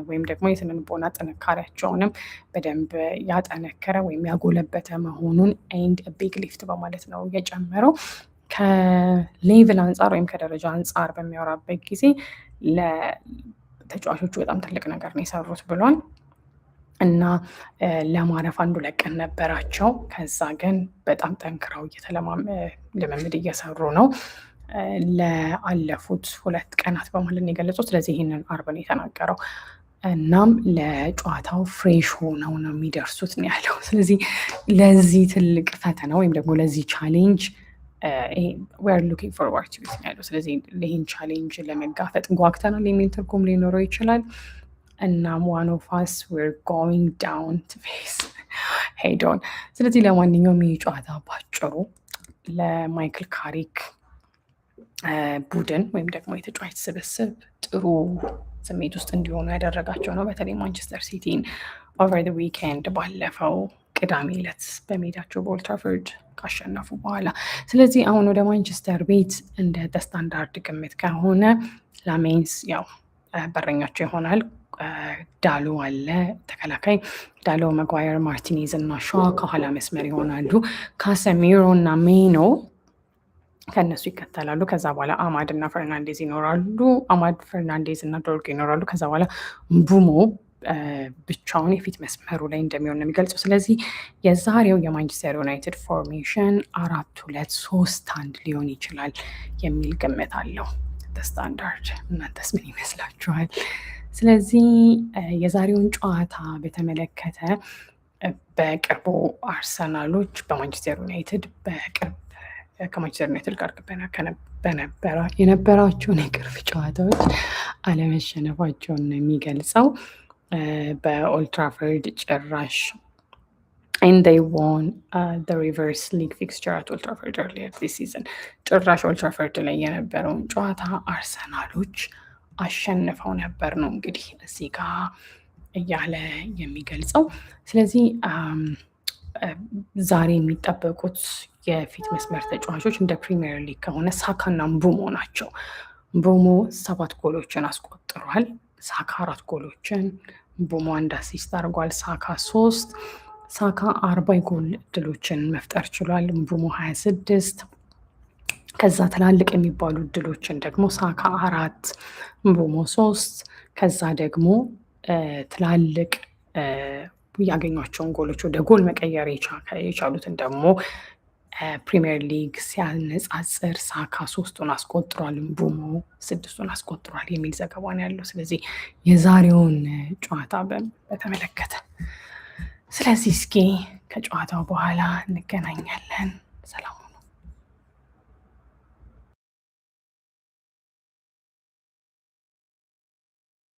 ወይም ደግሞ የስነ ንቦና ጥንካሬያቸውንም በደንብ ያጠነከረ ወይም ያጎለበተ መሆኑን ኤንድ ቢግ ሊፍት በማለት ነው የጨመረው። ከሌቭል አንጻር ወይም ከደረጃ አንጻር በሚያወራበት ጊዜ ለተጫዋቾቹ በጣም ትልቅ ነገር ነው የሰሩት ብሏል። እና ለማረፍ 1-2 ቀን ነበራቸው። ከዛ ግን በጣም ጠንክረው ልምምድ እየሰሩ ነው ለአለፉት 2 ቀናት በማለት ነው የገለጹት። ስለዚህ ይህንን አርብ ነው የተናገረው። እናም ለጨዋታው ፍሬሽ ሆነው ነው የሚደርሱት ነው ያለው። ስለዚህ ለዚህ ትልቅ ፈተና ወይም ደግሞ ለዚህ ቻሌንጅ we're looking forward to it ነው ያለው። ስለዚህ ይህን ቻሌንጅ ለመጋፈጥ ጓግተናል የሚል ትርጉም ሊኖረው ይችላል። እናም one of us we're going down to face head on። ስለዚህ ለማንኛውም ይህ ጨዋታ ባጭሩ ለማይክል ካሪክ ቡድን ወይም ደግሞ የተጫዋች ስብስብ ጥሩ ስሜት ውስጥ እንዲሆኑ ያደረጋቸው ነው። በተለይ ማንቸስተር ሲቲን ኦቨር ዘ ዊኬንድ ባለፈው ቅዳሜ ዕለት በሜዳቸው በኦልድ ትራፎርድ ካሸነፉ በኋላ። ስለዚህ አሁን ወደ ማንቸስተር ቤት እንደ ስታንዳርድ ግምት ከሆነ ላሜንስ ያው በረኛቸው ይሆናል። ዳሎ አለ ተከላካይ፣ ዳሎ፣ መጓየር፣ ማርቲኔዝ እና ሸዋ ከኋላ መስመር ይሆናሉ። ካሰሚሮ እና ሜኖ ከእነሱ ይከተላሉ። ከዛ በኋላ አማድ እና ፈርናንዴዝ ይኖራሉ። አማድ፣ ፈርናንዴዝ እና ዶርግ ይኖራሉ። ከዛ በኋላ ቡሞ ብቻውን የፊት መስመሩ ላይ እንደሚሆን ነው የሚገልጸው። ስለዚህ የዛሬው የማንቸስተር ዩናይትድ ፎርሜሽን 4-2-3-1 ሊሆን ይችላል የሚል ግምት አለው ስታንዳርድ። እናንተስ ምን ይመስላችኋል? ስለዚህ የዛሬውን ጨዋታ በተመለከተ በቅርቡ አርሰናሎች በማንቸስተር ዩናይትድ ከማንቸስተር ዩናይትድ ጋር የነበራቸውን የቅርብ ጨዋታዎች አለመሸነፋቸውን ነው የሚገልጸው። በኦልድ ትራፎርድ ጭራሽ and they won the reverse league fixture at Old Trafford earlier this season. ጭራሽ ኦልድ ትራፎርድ ላይ የነበረውን ጨዋታ አርሰናሎች አሸንፈው ነበር ነው እንግዲህ እዚህ ጋር እያለ የሚገልጸው። ስለዚህ ዛሬ የሚጠበቁት የፊት መስመር ተጫዋቾች እንደ ፕሪሚየር ሊግ ከሆነ ሳካና ምቡሞ ናቸው። ምቡሞ 7 ጎሎችን አስቆጥሯል። ሳካ 4 ጎሎችን፣ ምቡሞ 1 አሲስት አድርጓል። ሳካ 3። ሳካ 40 ጎል እድሎችን መፍጠር ችሏል። ምቡሞ 26። ከዛ ትላልቅ የሚባሉ እድሎችን ደግሞ ሳካ 4፣ ምቡሞ 3። ከዛ ደግሞ ትላልቅ ያገኟቸውን ጎሎች ወደ ጎል መቀየር የቻሉትን ደግሞ ፕሪሚየር ሊግ ሲያነጻጽር ሳካ 3ቱን አስቆጥሯል፣ ምቡሞ 6ቱን አስቆጥሯል የሚል ዘገባ ነው ያለው። ስለዚህ የዛሬውን ጨዋታ በተመለከተ ስለዚህ እስኪ ከጨዋታው በኋላ እንገናኛለን። ሰላም።